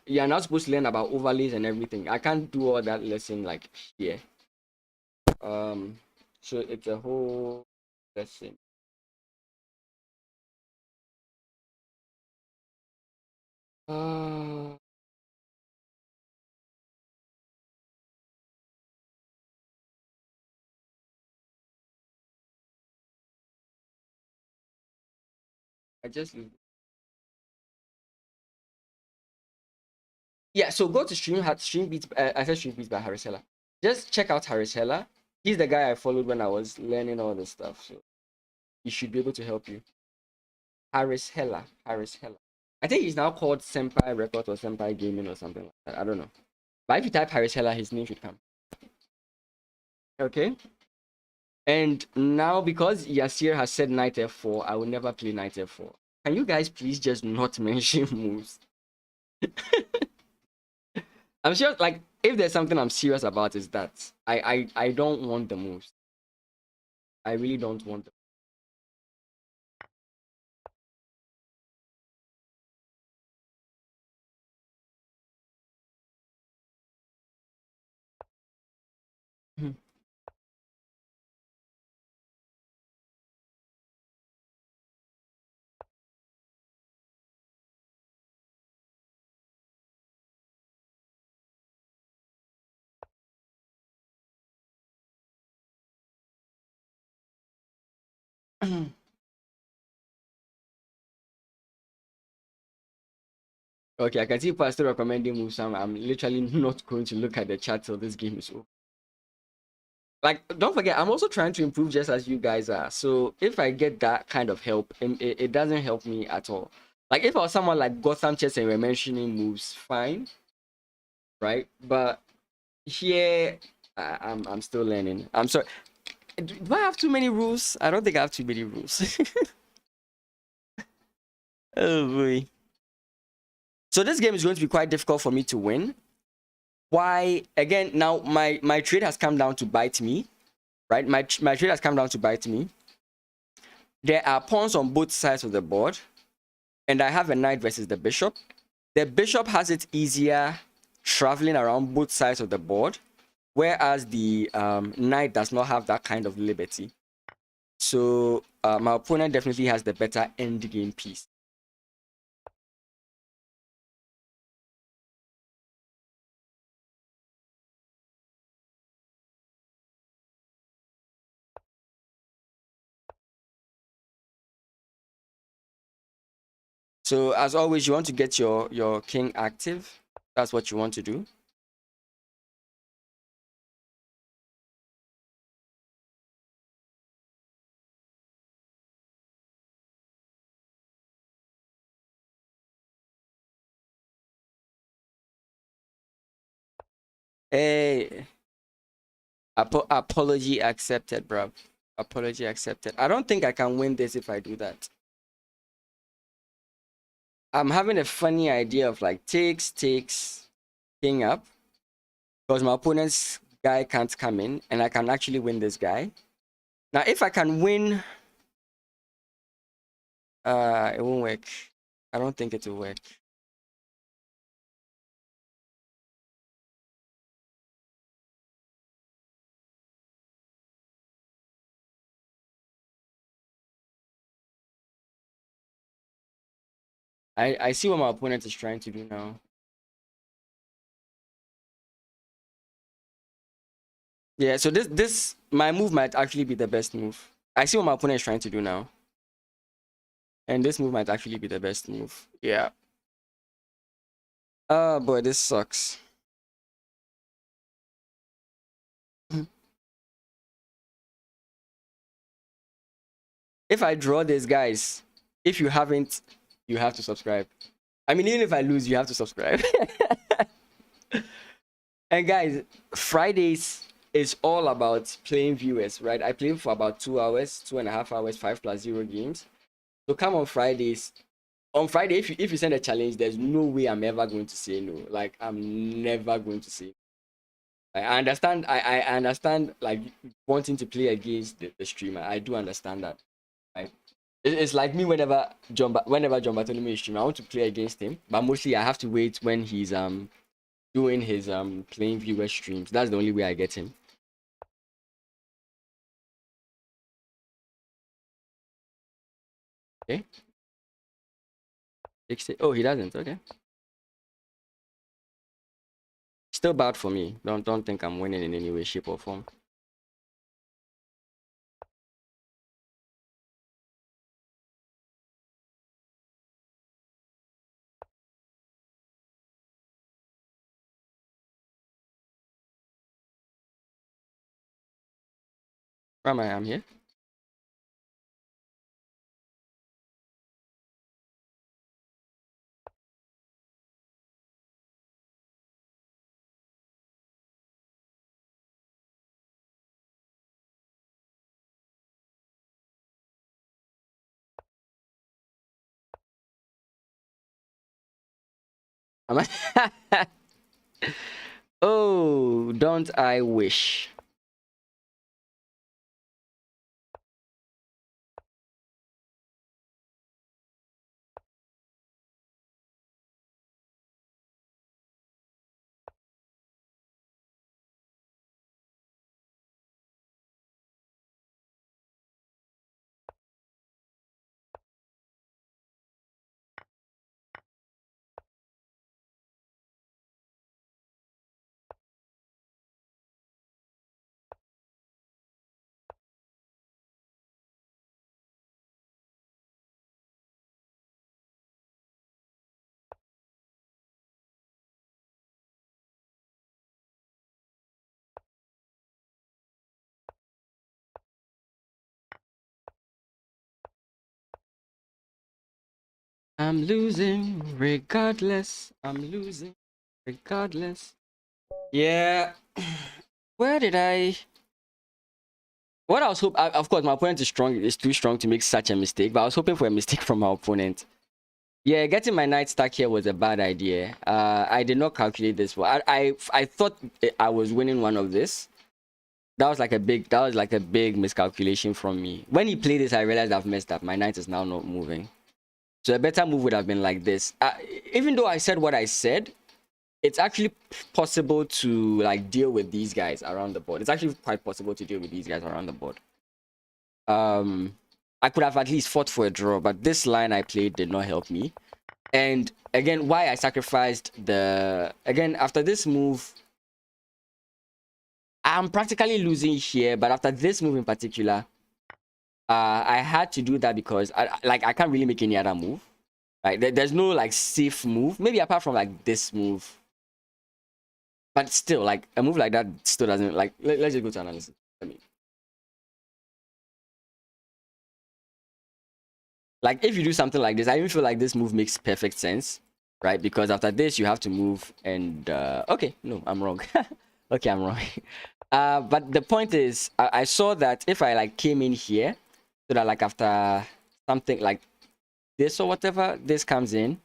you're not supposed to learn about overlays and everything. I can't do all that lesson like here. Um, so it's a whole lesson. Uh, I just yeah. So go to stream beats. I said stream beats by Harris Heller. Just check out Harris Heller. He's the guy I followed when I was learning all this stuff. So he should be able to help you. Harris Heller. Harris Heller. I think he's now called Senpai Records or Senpai Gaming or something like that. I don't know. But if you type Harris Heller, his name should come. Okay. And now because Yasir has said knight f4, I will never play knight f4. Can you guys please just not mention moves? I'm sure, like, if there's something I'm serious about, is that I don't want the moves. I really don't want them. Okay, I can see people are still recommending moves. I'm literally not going to look at the chat till this game is over. Like, don't forget, I'm also trying to improve just as you guys are. So if I get that kind of help, it doesn't help me at all. Like, if I was someone like Gotham Chess and we're mentioning moves, fine, right? But here, I'm still learning. I'm sorry. Do I have too many rules? I don't think I have too many rules. Oh boy. So this game is going to be quite difficult for me to win. Why? Again, now my trade has come down to bite me, right? My trade has come down to bite me. There are pawns on both sides of the board, and I have a knight versus the bishop. The bishop has it easier traveling around both sides of the board, whereas the knight does not have that kind of liberty. So my opponent definitely has the better end game piece. So as always, you want to get your king active. That's what you want to do. Hey, apology accepted, bro. Apology accepted. I don't think I can win this if I do that. I'm having a funny idea of like takes, king up. Because my opponent's guy can't come in, and I can actually win this guy. Now, if I can win, it won't work. I don't think it will work. I see what my opponent is trying to do now. Yeah, so this my move might actually be the best move. I see what my opponent is trying to do now. And this move might actually be the best move. Yeah. Oh boy, this sucks. If I draw this, guys, if you haven't, you have to subscribe. I mean, even if I lose, you have to subscribe. And guys, Fridays is all about playing viewers, right? I play for about 2 hours, 2.5 hours, 5+0 games. So come on Fridays. On Friday, if you send a challenge, there's no way I'm ever going to say no. Like, I'm never going to say. I understand. I understand. Like, wanting to play against the streamer. I do understand that. Right? It's like me whenever John Bartholomew is streaming, I want to play against him, but mostly I have to wait when he's doing his playing viewer streams. That's the only way I get him. Okay. Oh, he doesn't. Okay. Still bad for me. Don't think I'm winning in any way, shape, or form. Where am I? I'm here. Oh, don't I wish? I'm losing regardless. I'm losing regardless. Yeah. Where did I? What I was hoping, of course, my opponent is strong. Is too strong to make such a mistake. But I was hoping for a mistake from my opponent. Yeah, getting my knight stuck here was a bad idea. I did not calculate this well. I thought I was winning one of this. That was like a big miscalculation from me. When he played this, I realized I've messed up. My knight is now not moving. So a better move would have been like this. Even though I said what I said, it's actually possible to like deal with these guys around the board. It's actually quite possible to deal with these guys around the board. I could have at least fought for a draw, but this line I played did not help me. And again, why I sacrificed again after this move, I'm practically losing here. But after this move in particular, I had to do that because I can't really make any other move. Right? There's no like safe move, maybe apart from like this move. But still, like a move like that still doesn't like. Let's just go to analysis. I mean, like if you do something like this, I even feel like this move makes perfect sense, right? Because after this, you have to move and okay, no, I'm wrong. Okay, I'm wrong. But the point is, I saw that if I like came in here, so that like after something like this or whatever, this comes in,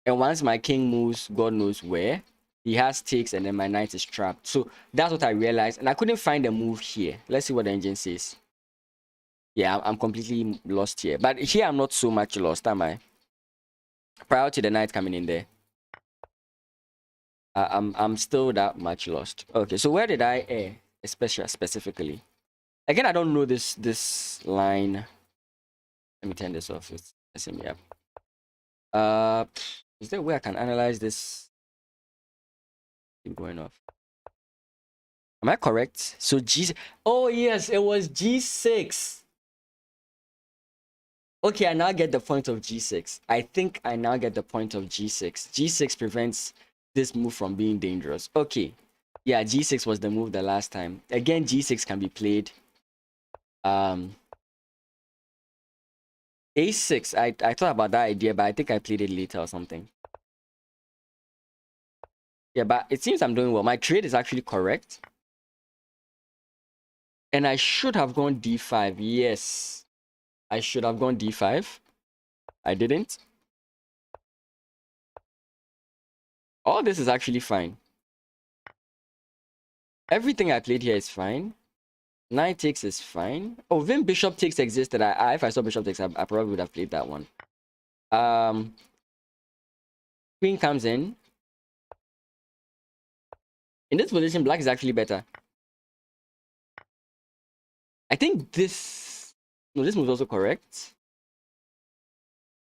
and once my king moves, God knows where, he has takes, and then my knight is trapped. So that's what I realized, and I couldn't find a move here. Let's see what the engine says. Yeah, I'm completely lost here. But here I'm not so much lost, am I? Prior to the knight coming in there. I'm still that much lost. Okay, so where did I err, especially specifically? Again, I don't know this line. Let me turn this off. It's messing me up. Uh, is there a way I can analyze this? Keep going off. Am I correct? So G. Oh yes, it was G6. Okay, I now get the point of G6. I think I now get the point of G6. G6 prevents this move from being dangerous. Okay. Yeah, G6 was the move the last time. Again, G6 can be played. A6. I thought about that idea, but I think I played it later or something. Yeah, but it seems I'm doing well. My trade is actually correct. And I should have gone D5. Yes. I should have gone D5. I didn't. All this is actually fine. Everything I played here is fine. Knight takes is fine. Oh, when bishop takes existed, if I saw bishop takes, I probably would have played that one. Queen comes in. In this position, black is actually better. I think this... No, this move is also correct.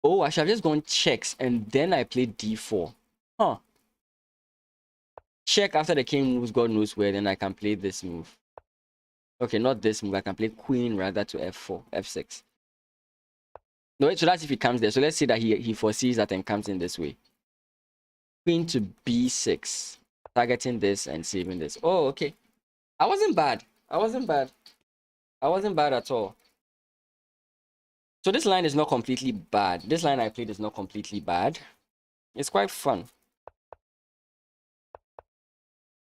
Oh, I should have just gone checks and then I played d4. Huh. Check after the king moves, God knows where, then I can play this move. Okay, not this move. I can play queen rather to f4, f6. No, so that's if he comes there. So let's say that he foresees that and comes in this way. Queen to b6. Targeting this and saving this. Oh, okay. I wasn't bad. I wasn't bad. I wasn't bad at all. So this line is not completely bad. This line I played is not completely bad. It's quite fun.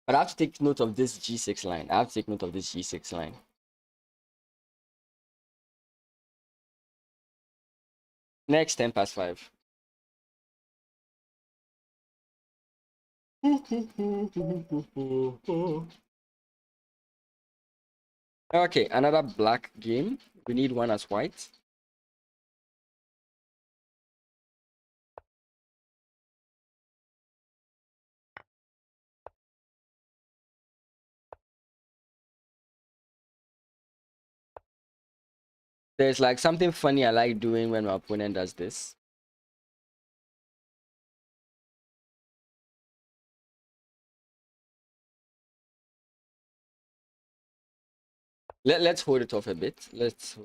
But I have to take note of this g6 line. I have to take note of this g6 line. Next, 10 past 5. Okay, another black game. We need one as white. There's like something funny I like doing when my opponent does this. Let's hold it off a bit. Let's.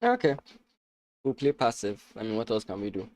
Okay, we'll play passive. I mean, what else can we do?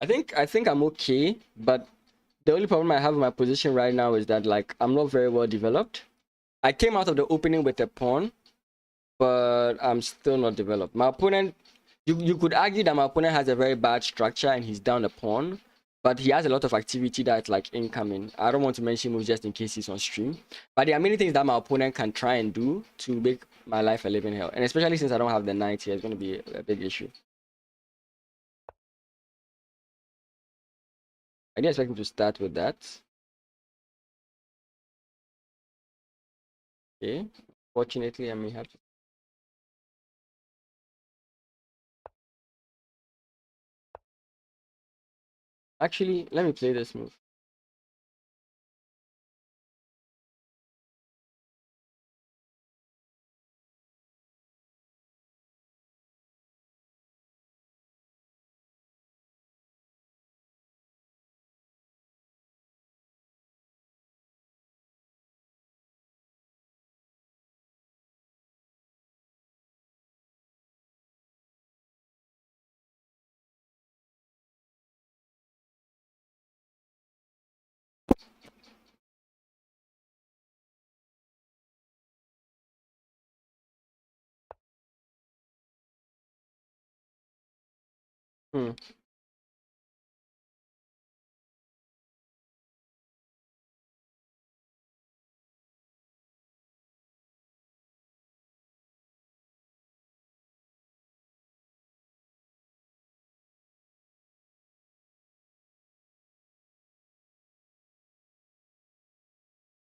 I think I'm okay, but the only problem I have in my position right now is that like I'm not very well developed. I came out of the opening with a pawn, but I'm still not developed. My opponent, you could argue that my opponent has a very bad structure and he's down a pawn, but he has a lot of activity that's like incoming. I don't want to mention moves just in case he's on stream, but there are many things that my opponent can try and do to make my life a living hell, and especially since I don't have the knight here, it's going to be a big issue. I didn't expect him to start with that. Okay, fortunately, I may have to. Actually, let me play this move. Hmm.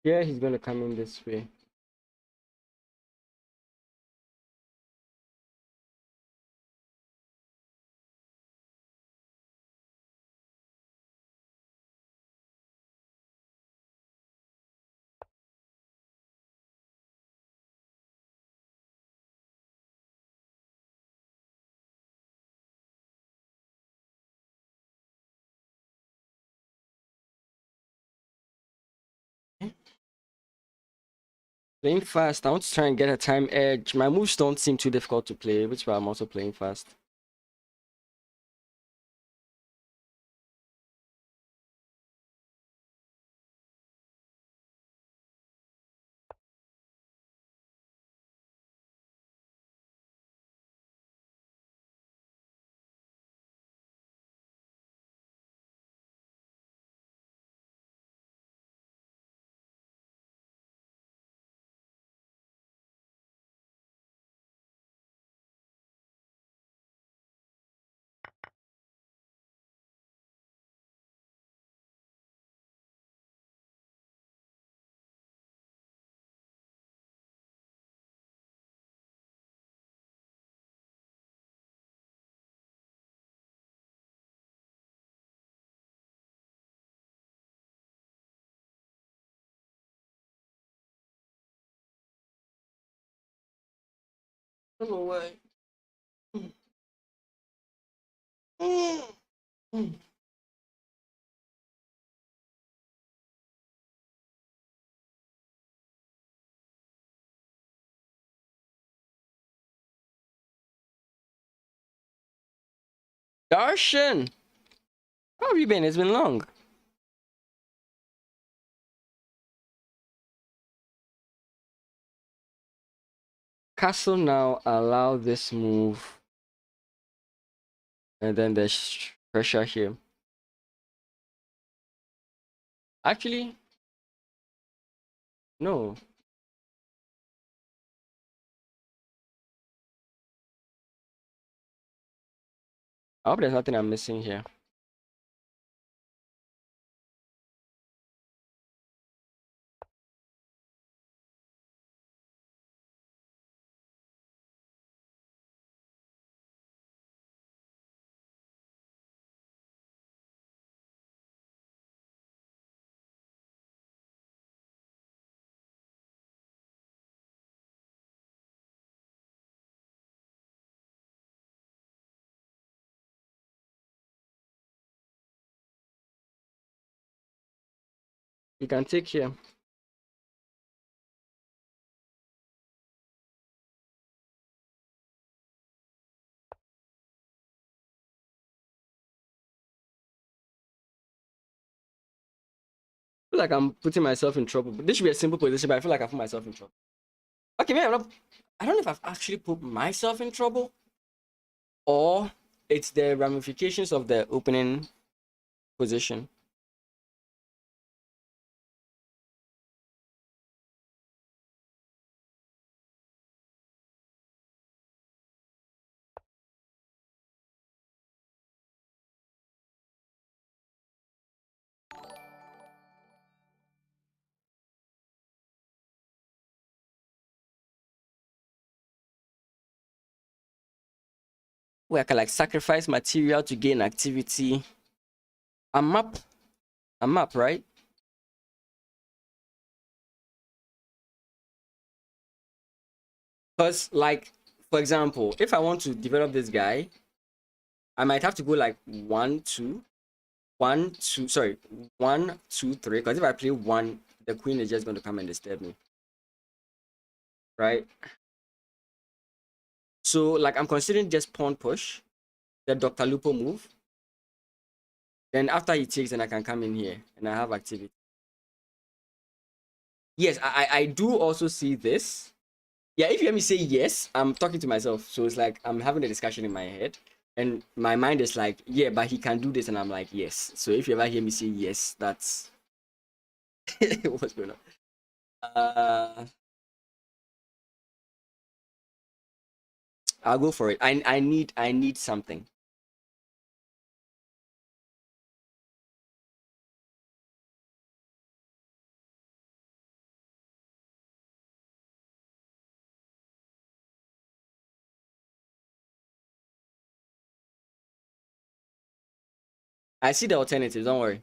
Yeah, he's gonna come in this way. Playing fast. I want to try and get a time edge. My moves don't seem too difficult to play, which is why I'm also playing fast. I don't know why. Darshan, how have you been? It's been long. Castle now allow this move, and then there's pressure here. Actually, no. I hope there's nothing I'm missing here. You can take here. I feel like I'm putting myself in trouble. But this should be a simple position, but I feel like I put myself in trouble. Okay, maybe I'm not. I don't know if I've actually put myself in trouble, or it's the ramifications of the opening position. Where I can like sacrifice material to gain activity. A map, right? Because like, for example, if I want to develop this guy, I might have to go like 1, 2, 1, 2. Sorry, 1, 2, 3. Because if I play one, the queen is just going to come and disturb me, right? So like, I'm considering just pawn push, the Dr. Lupo move. Then after he takes, then I can come in here and I have activity. Yes, I do also see this. Yeah, if you hear me say yes, I'm talking to myself. So it's like I'm having a discussion in my head. And my mind is like, yeah, but he can do this. And I'm like, yes. So if you ever hear me say yes, that's what's going on. I'll go for it. I need something. I see the alternatives, don't worry.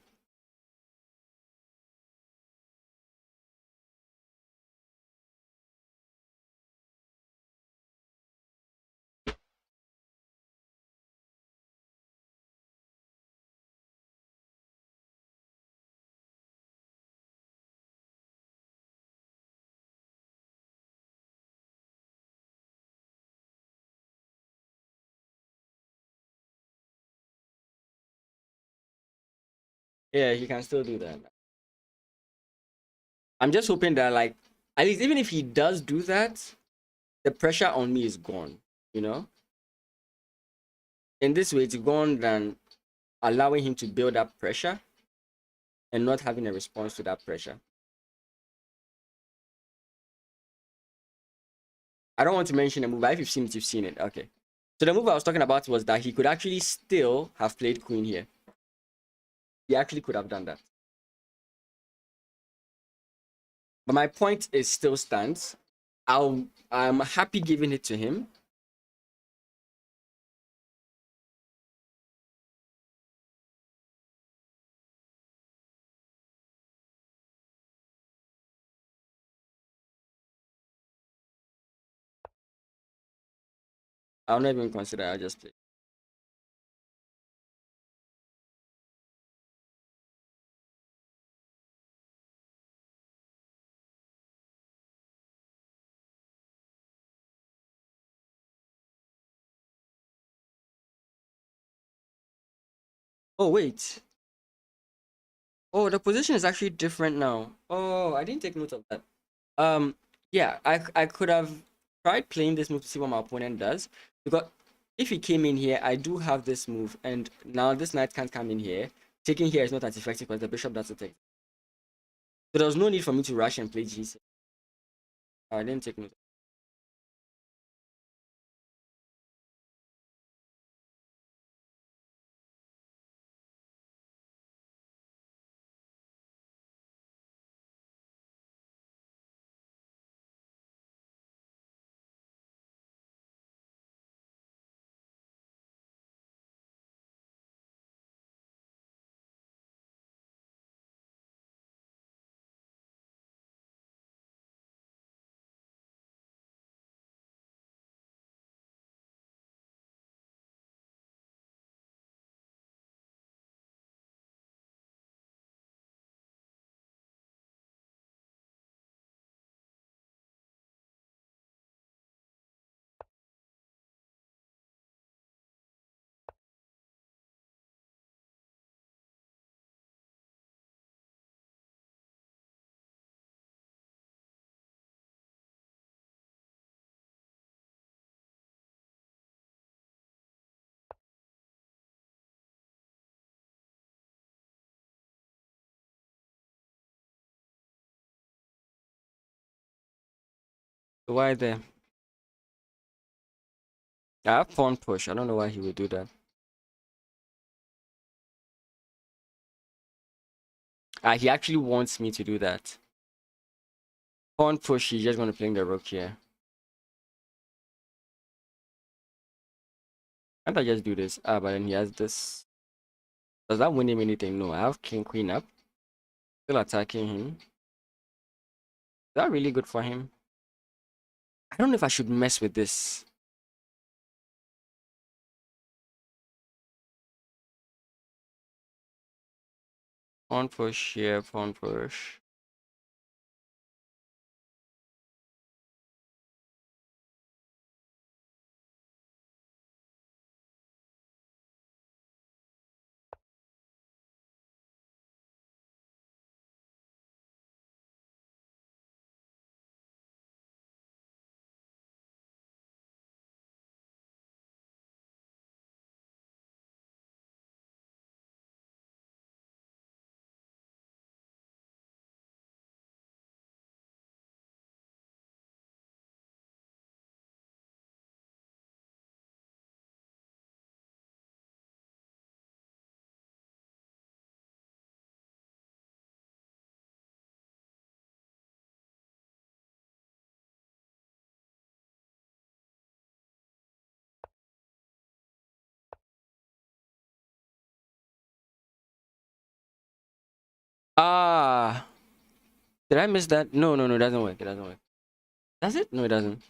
Yeah, he can still do that. I'm just hoping that like, at least even if he does do that, the pressure on me is gone, you know? In this way, it's gone than allowing him to build up pressure and not having a response to that pressure. I don't want to mention the move, but if you've seen it, you've seen it. Okay. So the move I was talking about was that he could actually still have played queen here. He actually could have done that. But my point is still stands. I'm happy giving it to him. I'll not even consider. I'll just play. Oh wait. Oh, the position is actually different now. Oh, I didn't take note of that. Um, yeah, I could have tried playing this move to see what my opponent does, because if he came in here, I do have this move, and now this knight can't come in here. Taking here is not as effective because the bishop doesn't take. So there was no need for me to rush and play g6. I didn't take note. So why there? I have pawn push. I don't know why he would do that. He actually wants me to do that. Pawn push. He's just gonna play the rook here. Can't I just do this? But then he has this. Does that win him anything? No, I have king queen up. Still attacking him. Is that really good for him? I don't know if I should mess with this. Pawn push here, pawn push. Ah, did I miss that? No, no, no, it doesn't work. It doesn't work. Does it? No, it doesn't.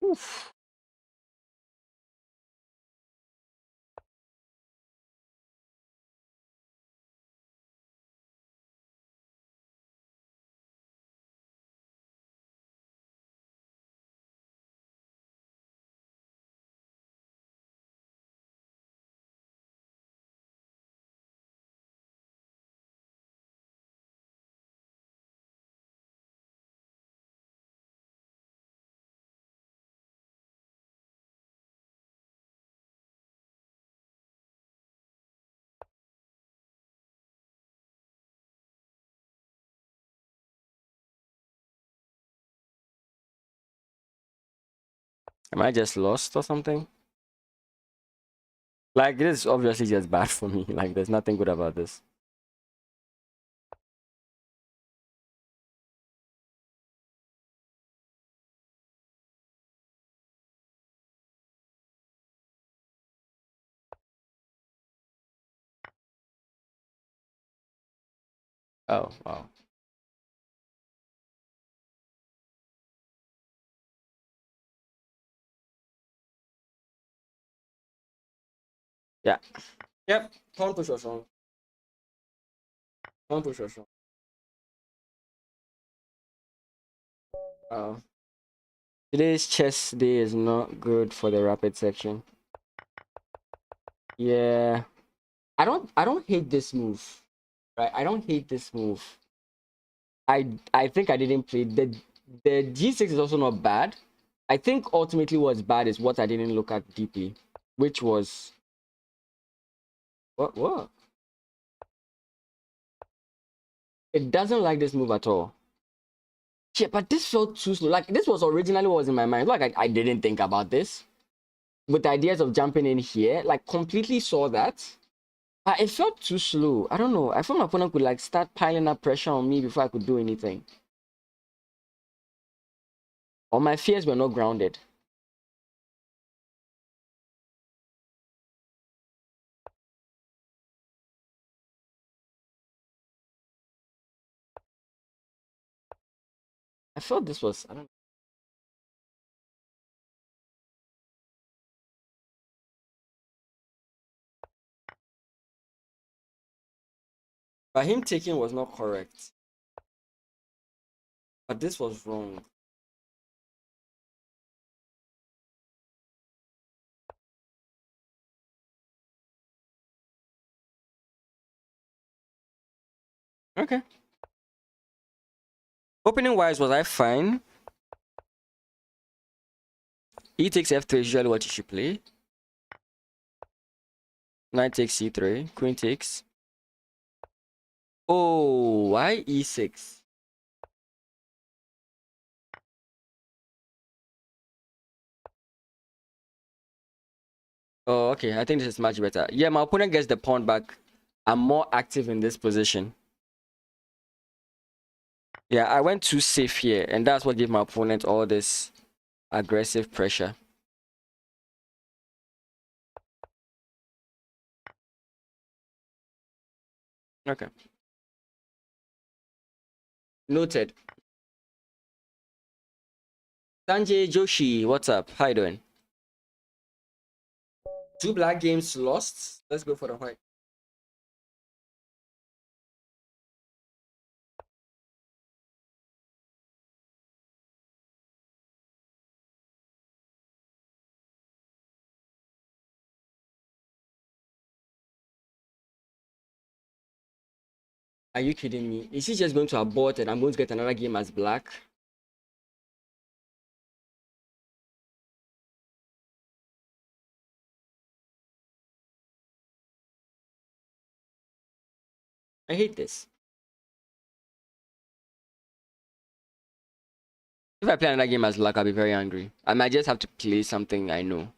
Oof. Am I just lost or something? Like, it is obviously just bad for me. Like, there's nothing good about this. Oh, wow. Yeah. Yep. Pawn push was wrong. Pawn push was wrong. Oh. Today's chess day is not good for the rapid section. Yeah. I don't hate this move. Right? I don't hate this move. I think I didn't play the G6 is also not bad. I think ultimately what's bad is what I didn't look at deeply, which was what? It doesn't like this move at all. Shit, but this felt too slow. Like this was originally what was in my mind. Like I didn't think about this. With the ideas of jumping in here, like completely saw that. But it felt too slow. I don't know. I felt my opponent could like start piling up pressure on me before I could do anything. Or my fears were not grounded. I felt this was I don't know. But him taking was not correct. But this was wrong. Okay. Opening wise, was I fine? E takes f3 is usually what you should play. Knight takes c3. Queen takes. Oh, why e6? Oh, okay. I think this is much better. Yeah, my opponent gets the pawn back. I'm more active in this position. Yeah, I went too safe here, and that's what gave my opponent all this aggressive pressure. Okay. Noted. Sanjay Joshi, what's up? How you doing? Two black games lost. Let's go for the white. Are you kidding me? Is he just going to abort and I'm going to get another game as black? I hate this. If I play another game as black, I'll be very angry. I might just have to play something I know.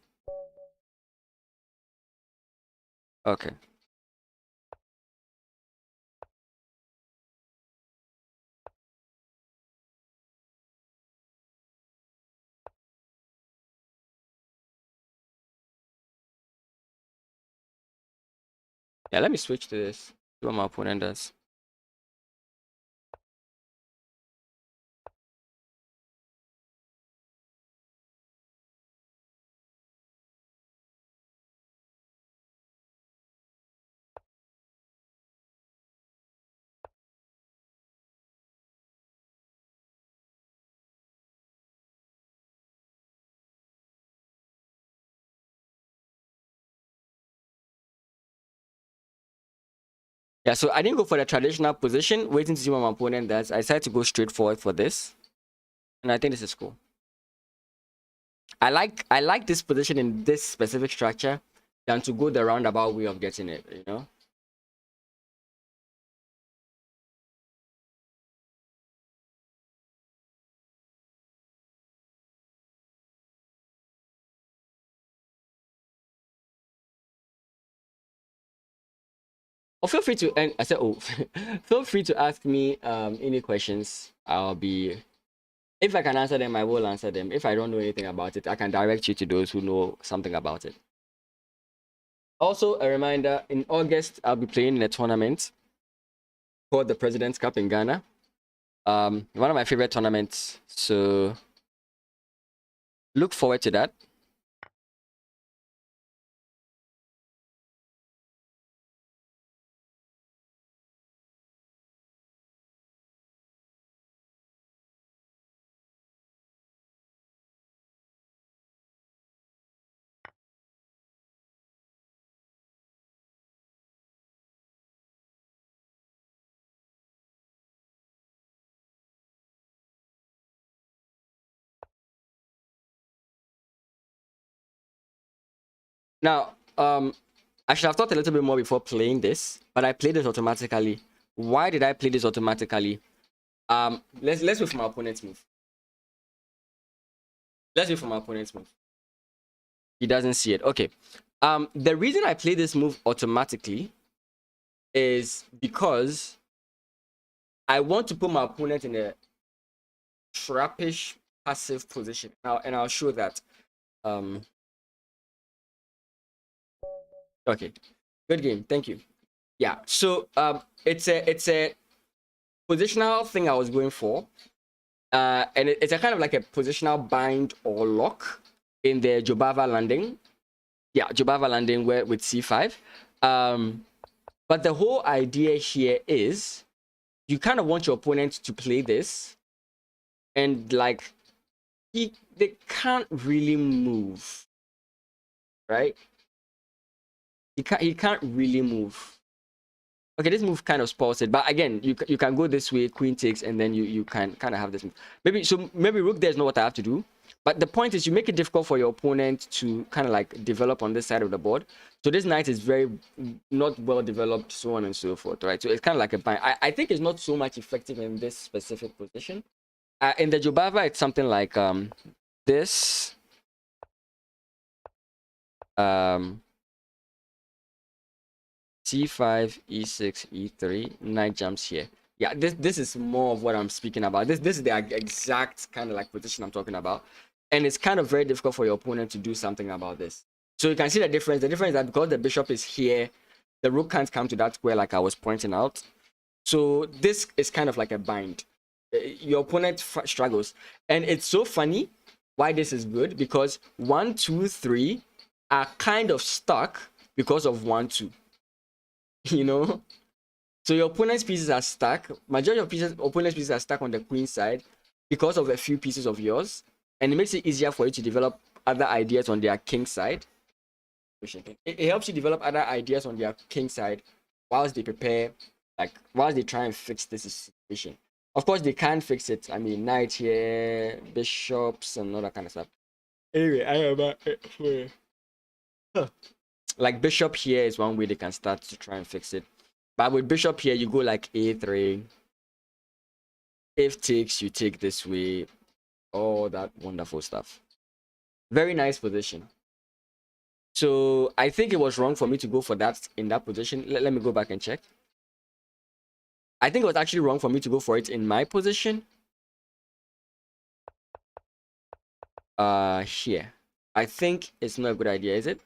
Okay. Yeah, let me switch to this. See what my opponent does. Yeah, so I didn't go for the traditional position, waiting to see what my opponent does. I decided to go straight forward for this. And I think this is cool. I like this position in this specific structure than to go the roundabout way of getting it, you know? Or feel free to, and I said, oh, feel free to ask me any questions. I'll be, if I can answer them, I will answer them. If I don't know anything about it, I can direct you to those who know something about it. Also, a reminder, in August, I'll be playing in a tournament called the President's Cup in Ghana. One of my favorite tournaments. So look forward to that. Now, I should have thought a little bit more before playing this, but I played this automatically. Why did I play this automatically? Let's wait for my opponent's move. Let's wait for my opponent's move. He doesn't see it. Okay. The reason I play this move automatically is because I want to put my opponent in a trappish passive position. Now, and I'll show that. Okay. Good game. Thank you. Yeah. So it's a positional thing I was going for. And it's a kind of like a positional bind or lock in the Jobava landing. Yeah, Jobava landing where with c5. But the whole idea here is you kind of want your opponent to play this, and like they can't really move, right? He can't really move. Okay, this move kind of spoils it, but again, you can go this way, queen takes, and then you can kind of have this move. Maybe rook there is not what I have to do, but the point is you make it difficult for your opponent to kind of like develop on this side of the board. So this knight is very not well developed, so on and so forth, right? So it's kind of like a bind. I think it's not so much effective in this specific position. In the Jobava, it's something like this. c5, e6, e3, knight jumps here. Yeah, this is more of what I'm speaking about. This is the exact kind of like position I'm talking about. And it's kind of very difficult for your opponent to do something about this. So you can see the difference. The difference is that because the bishop is here, the rook can't come to that square like I was pointing out. So this is kind of like a bind. Your opponent struggles. And it's so funny why this is good, because 1, 2, 3 are kind of stuck because of 1, 2. You know, so your opponent's pieces are stuck. Majority of opponent's pieces are stuck on the queen side because of a few pieces of yours, and it makes it easier for you to develop other ideas on their king side. It helps you develop other ideas on their king side whilst they prepare, like whilst they try and fix this situation. Of course, they can't fix it. I mean, knight here, bishops, and all that kind of stuff. Anyway, I am like bishop here is one way they can start to try and fix it. But with bishop here, you go like a3. If takes, you take this way. All that wonderful stuff. Very nice position. So I think it was wrong for me to go for that in that position. Let me go back and check. I think it was actually wrong for me to go for it in my position. Here. I think it's not a good idea, is it?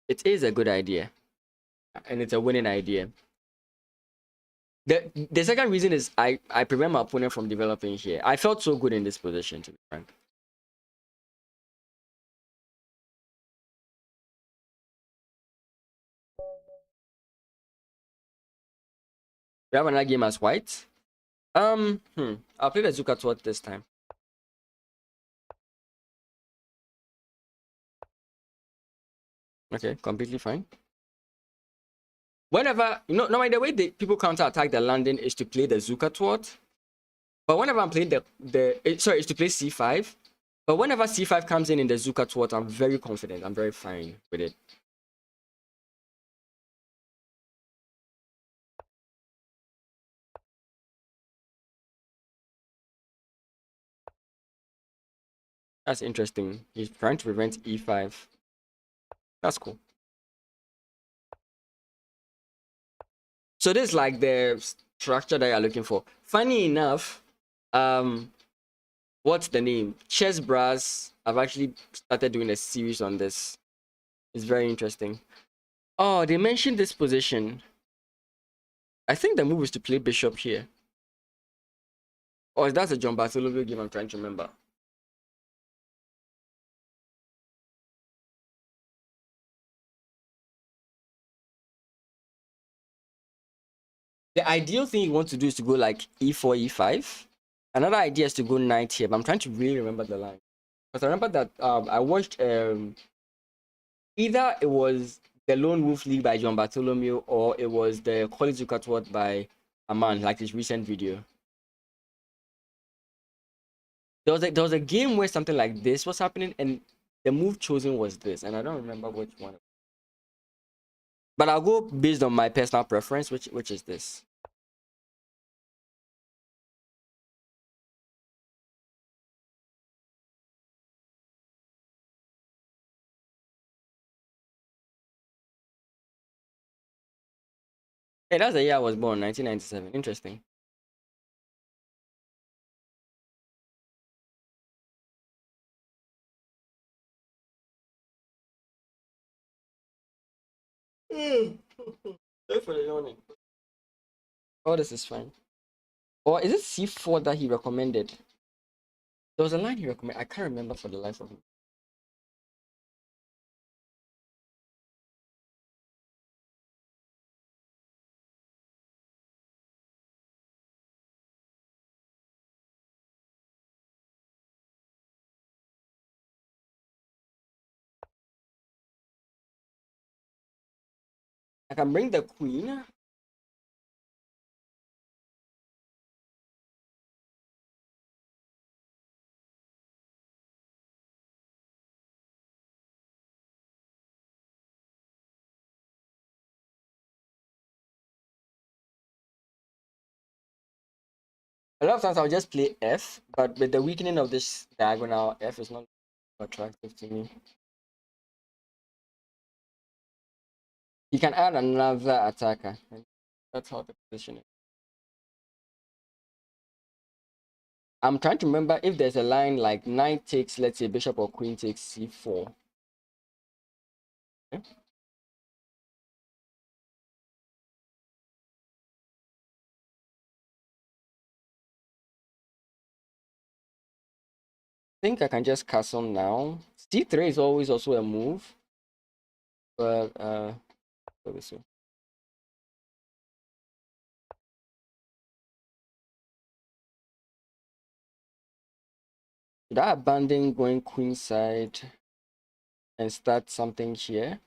It is a good idea. And it's a winning idea. The second reason is I prevent my opponent from developing here. I felt so good in this position, to be frank. We have another game as white. I'll play the Zuckertort this time. Okay, completely fine. Whenever, normally the way people counter attack the landing is to play the Zuckertort. But whenever I'm playing is to play c5. But whenever c5 comes in the Zuckertort, I'm very confident. I'm very fine with it. That's interesting. He's trying to prevent e5. That's cool. So this is like the structure that you're looking for. Funny enough, um, what's the name? Chess Brass. I've actually started doing a series on this. It's very interesting. Oh, they mentioned this position. I think the move is to play bishop here. Or is that a John Bartholomew game? I'm trying to remember. The ideal thing you want to do is to go like e4, e5. Another idea is to go knight here, but I'm trying to really remember the line. Because I remember that I watched either it was the Lone Wolf League by John Bartholomew or it was the College Ukatwat by Aman, like his recent video. There was a game where something like this was happening, and the move chosen was this, and I don't remember which one. But I'll go based on my personal preference, which is this. Hey, that's the year I was born, 1997. Interesting. Thanks for the yawning. Oh, this is fine. Or is it C4 that he recommended? There was a line he recommended. I can't remember for the life of me. I can bring the queen. A lot of times I'll just play F, but with the weakening of this diagonal, F is not attractive to me. You can add another attacker. That's how the position is. I'm trying to remember if there's a line like knight takes, let's say, bishop or queen takes c4. Okay. I think I can just castle now. C3 is always also a move, but let me see. Should I abandon going queenside and start something here?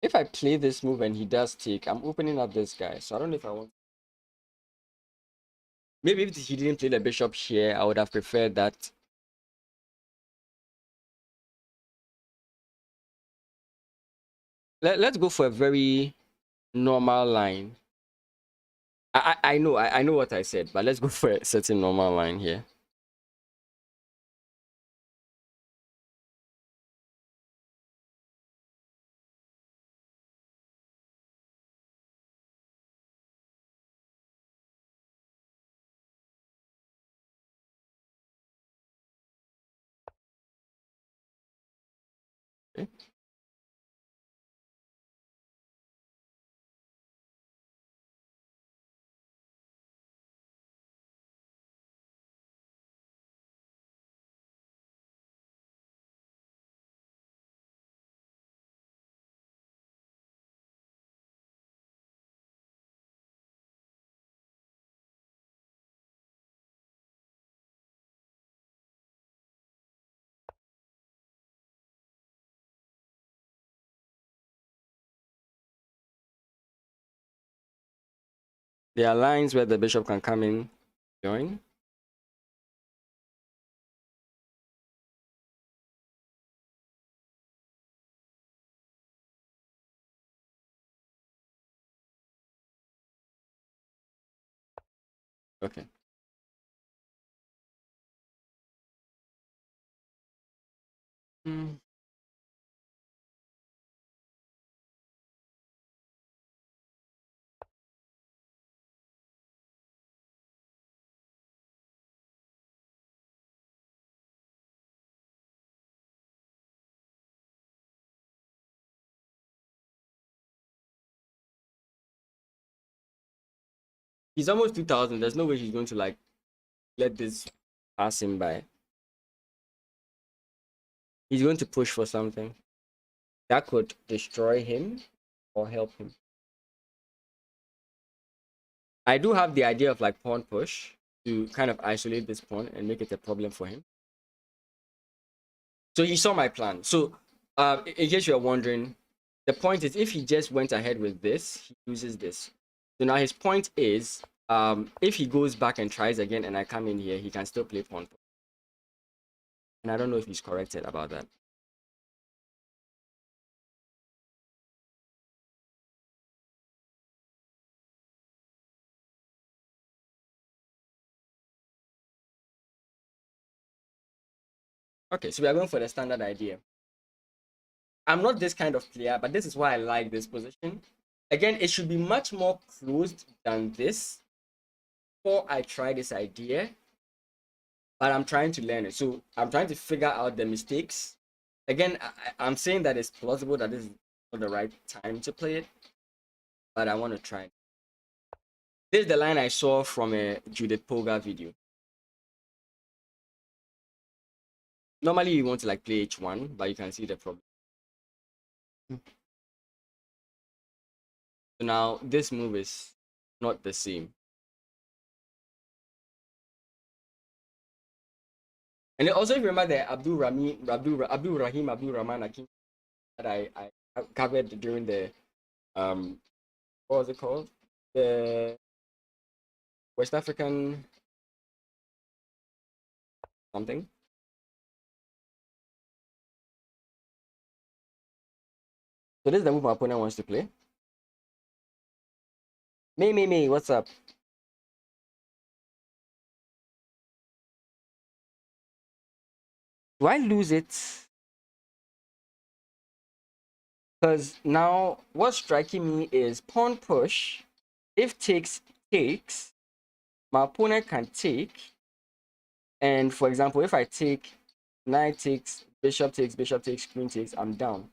If I play this move and he does take, I'm opening up this guy. So I don't know if I want. Maybe if he didn't play the bishop here, I would have preferred that. Let's go for a very normal line. I know I know what I said, but let's go for a certain normal line here. Okay. There are lines where the bishop can come in, join. Okay. Mm. He's almost 2,000. There's no way he's going to like let this pass him by. He's going to push for something that could destroy him or help him. I do have the idea of like pawn push to kind of isolate this pawn and make it a problem for him. So he saw my plan. So in case you're wondering, the point is if he just went ahead with this, he loses this. So now his point is if he goes back and tries again and I come in here, he can still play pawn push. And I don't know if he's corrected about that. Okay, so we are going for the standard idea. I'm not this kind of player, but this is why I like this position. Again, it should be much more closed than this before I try this idea, but I'm trying to learn it. So I'm trying to figure out the mistakes. Again, I'm saying that it's plausible that this is not the right time to play it, but I want to try. This is the line I saw from a Judith Polgar video. Normally you want to like play H1, but you can see the problem. So now this move is not the same. And also, if you remember the Abdul Rahim Abdul Rahman Akin that I covered during the what was it called? The West African something. So this is the move my opponent wants to play. Me, what's up? Do I lose it? Because now what's striking me is pawn push. If takes, my opponent can take. And for example, if I take knight takes, bishop takes, queen takes, I'm down.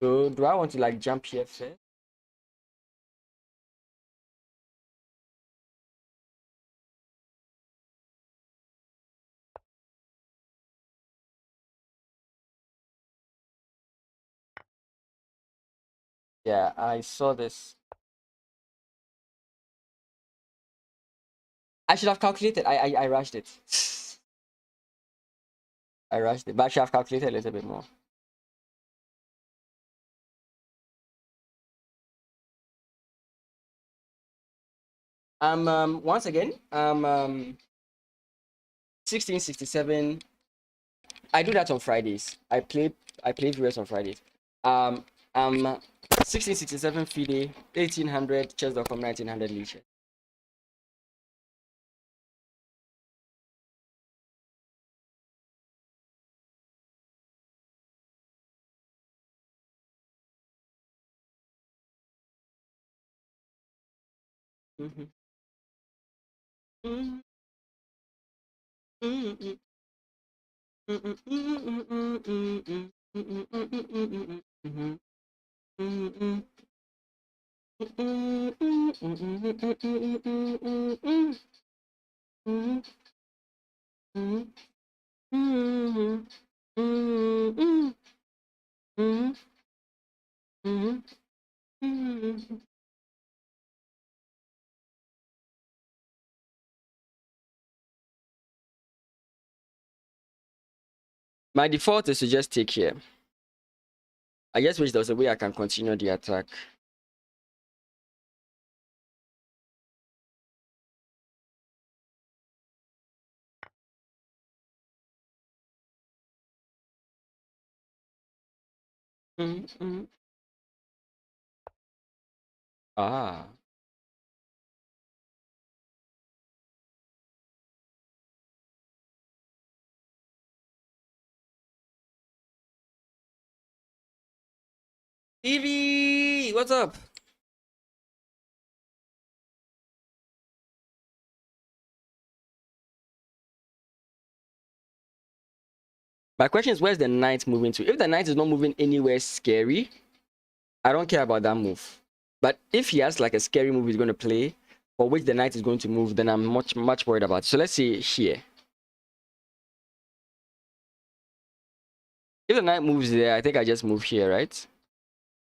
So do I want to like jump here first? Yeah, I saw this. I should have calculated. I rushed it. I rushed it, but I should have calculated a little bit more. Once again, 1667. I do that on Fridays. I play viewers on Fridays. Um, 1667 FIDE, 1800 chess.com, 1900 leash. Mhm. Mhm. Mhm. Mhm. Mhm. Mhm. Mhm. Mhm. Mhm. My default is to just take here. I just wish there was a way I can continue the attack. Mm. Ah. Evie, what's up? My question is, where's the knight moving to? If the knight is not moving anywhere scary, I don't care about that move. But if he has like a scary move he's going to play, for which the knight is going to move, then I'm much worried about it. So let's see here. If the knight moves there, I think I just move here, right?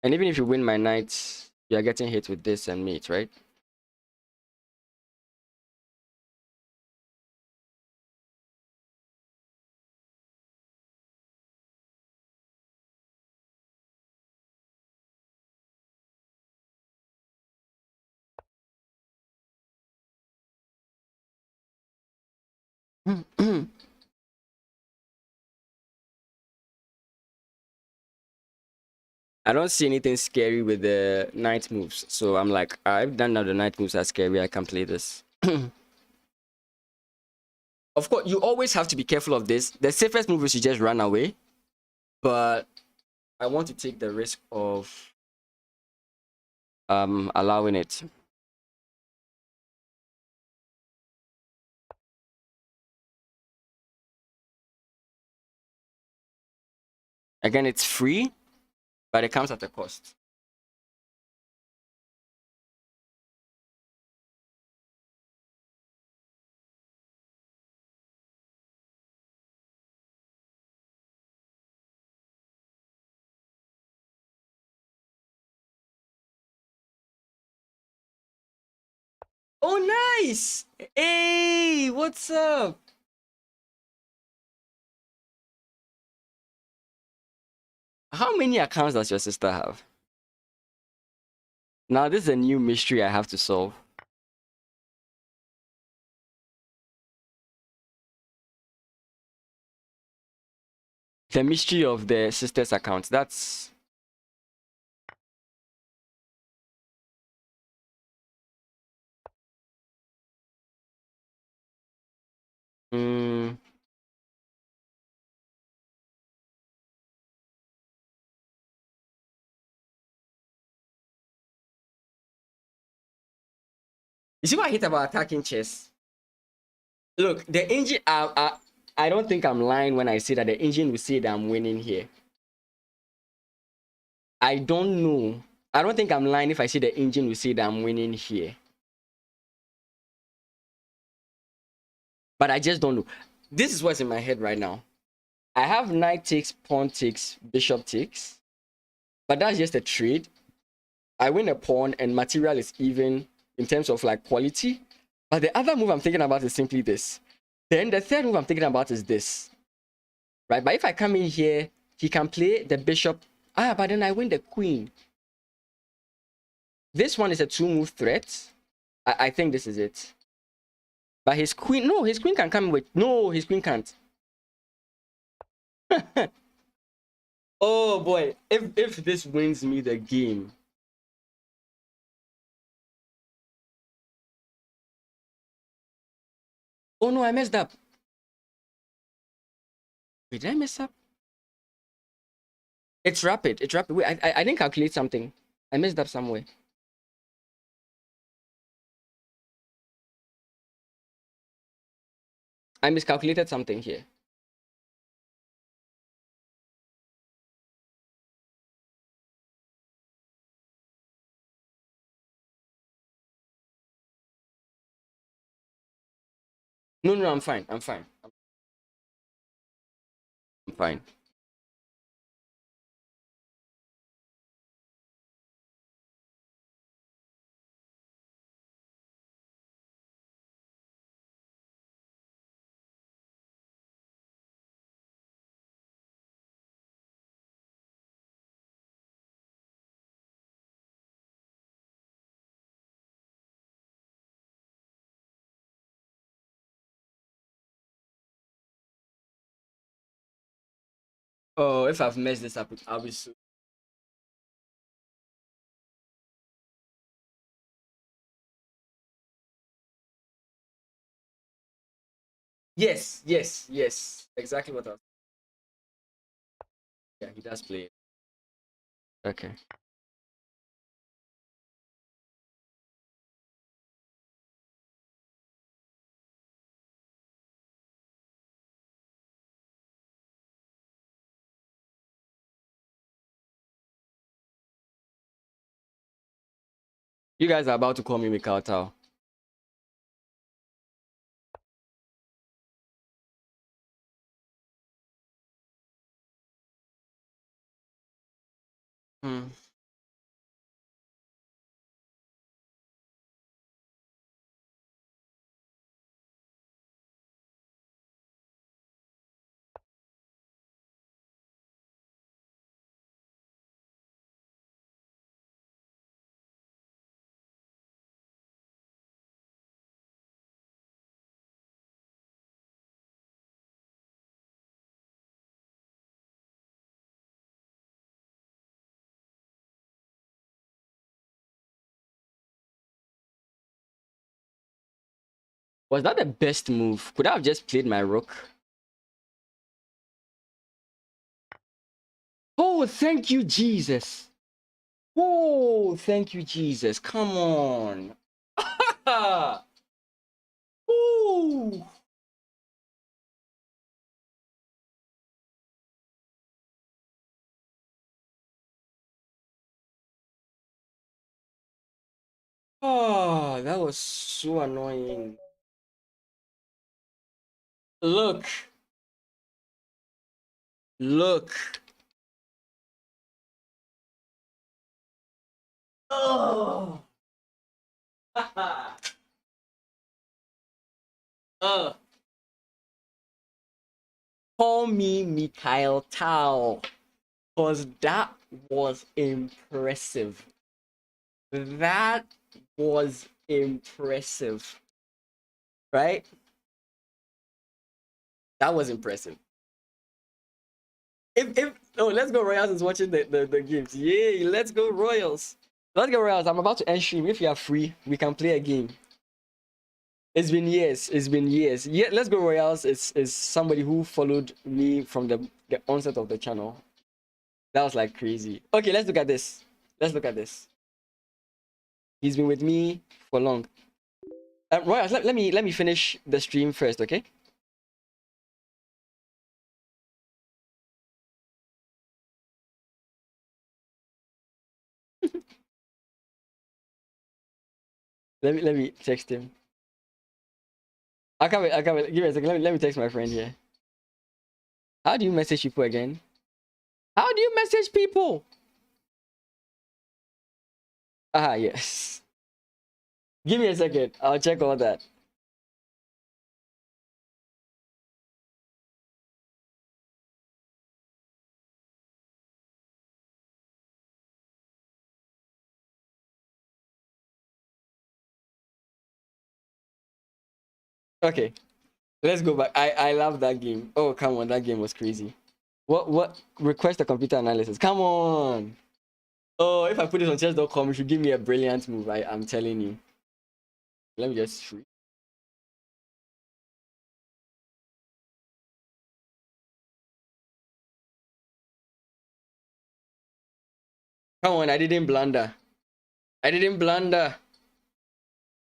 And even if you win my knight, you're getting hit with this and mate, right? I don't see anything scary with the knight moves. So I'm like, I've done now the knight moves are scary. I can play this. Of course, you always have to be careful of this. The safest move is to just run away. But I want to take the risk of allowing it. Again, it's free, but it comes at a cost. Oh, nice! Hey, what's up? How many accounts does your sister have? Now, this is a new mystery I have to solve. The mystery of the sister's account. That's... Mm, you see what I hate about attacking chess? Look, the engine... I don't think I'm lying when I say that the engine will say that I'm winning here. I don't know. I don't think I'm lying if I say the engine will say that I'm winning here. But I just don't know. This is what's in my head right now. I have knight takes, pawn takes, bishop takes. But that's just a trade. I win a pawn and material is even in terms of like quality. But the other move I'm thinking about is simply this. Then the third move I'm thinking about is this. Right? But if I come in here, he can play the bishop. Ah, but then I win the queen. This one is a two-move threat. I think this is it. But his queen, no, his queen can come with, no, his queen can't. Oh boy, if this wins me the game. Oh no, I messed up. Wait, did I mess up? It's rapid. It's rapid. Wait, I didn't calculate something. I messed up somewhere. I miscalculated something here. No, no, I'm fine. I'm fine. I'm fine. Oh, if I've messed this up, I'll be so Yes, yes, yes. Exactly what I was. Yeah, he does play. Okay. You guys are about to call me Mikao Tao. Hmm. Was that the best move? Could I have just played my rook? Oh, thank you, Jesus. Oh, thank you, Jesus. Come on. Ooh. Oh, that was so annoying. Look. Look. Oh. uh, call me Mikhail Tao. Because that was impressive. That was impressive. Right? That was impressive. If oh, let's go Royals is watching the games. Yay, let's go Royals. Let's go Royals. I'm about to end stream. If you are free, we can play a game. It's been years. It's been years. Yeah, let's go Royals is somebody who followed me from the onset of the channel. That was like crazy. Okay, let's look at this. Let's look at this. He's been with me for long. Royals, let me finish the stream first, okay? Let me text him. I can't wait. I can't wait. Give me a second. Let me text my friend here. How do you message people again? How do you message people? Ah, yes. Give me a second. I'll check all that. Okay, let's go back. I love that game. Oh, come on. That game was crazy. What? Request a computer analysis. Come on. Oh, if I put it on chess.com, you should give me a brilliant move. I'm telling you. Let me just shoot. Come on. I didn't blunder. I didn't blunder.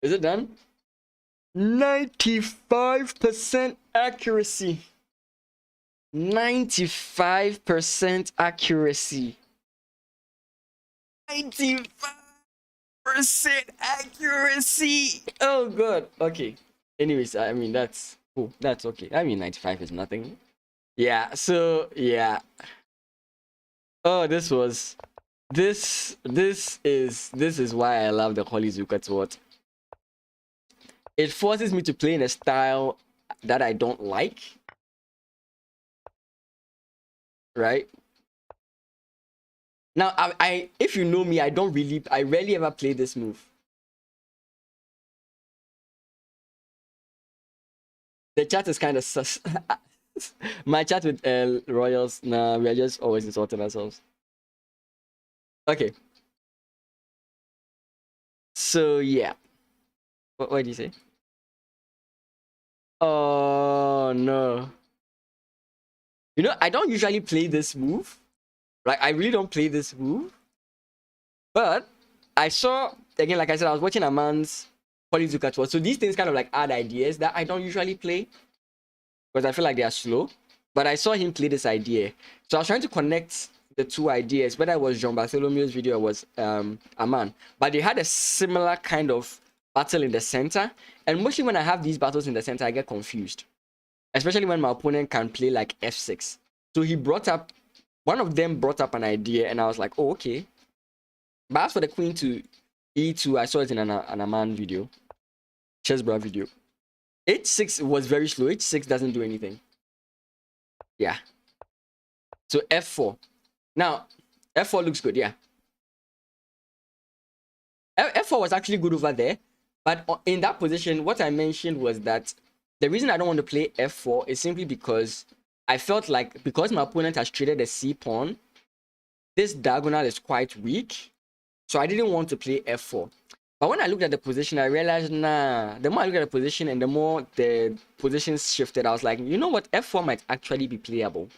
Is it done? 95% accuracy. 95% accuracy. 95% accuracy. Oh god. Okay. Anyways, I mean that's cool. That's okay. I mean 95 is nothing. Yeah, so yeah. Oh, this is why I love the Holy Zukatsword. It forces me to play in a style that I don't like. Right? Now I if you know me, I rarely ever play this move. The chat is kind of sus. My chat with Royals, nah, we are just always insulting ourselves. Okay. So yeah. What did you say? Oh no. You know, I don't usually play this move. Like, I really don't play this move. But I saw, again, like I said, I was watching a man's Polyzuka tour. So these things kind of like add ideas that I don't usually play because I feel like they are slow. But I saw him play this idea. So I was trying to connect the two ideas, whether it was Jean Bartholomew's video or was Aman. But they had a similar kind of battle in the center. And mostly when I have these battles in the center, I get confused. Especially when my opponent can play like f6. So he brought up, one of them brought up an idea and I was like, oh, okay. But as for the queen to e2, I saw it in an Aman video. Chessbra video. h6 was very slow. h6 doesn't do anything. Yeah. So f4. Now, f4 looks good, yeah. f4 was actually good over there. But in that position, what I mentioned was that the reason I don't want to play f4 is simply because I felt like because my opponent has traded a c pawn, this diagonal is quite weak. So I didn't want to play f4. But when I looked at the position, I realized, nah, the more I looked at the position and the more the positions shifted, I was like, you know what? f4 might actually be playable.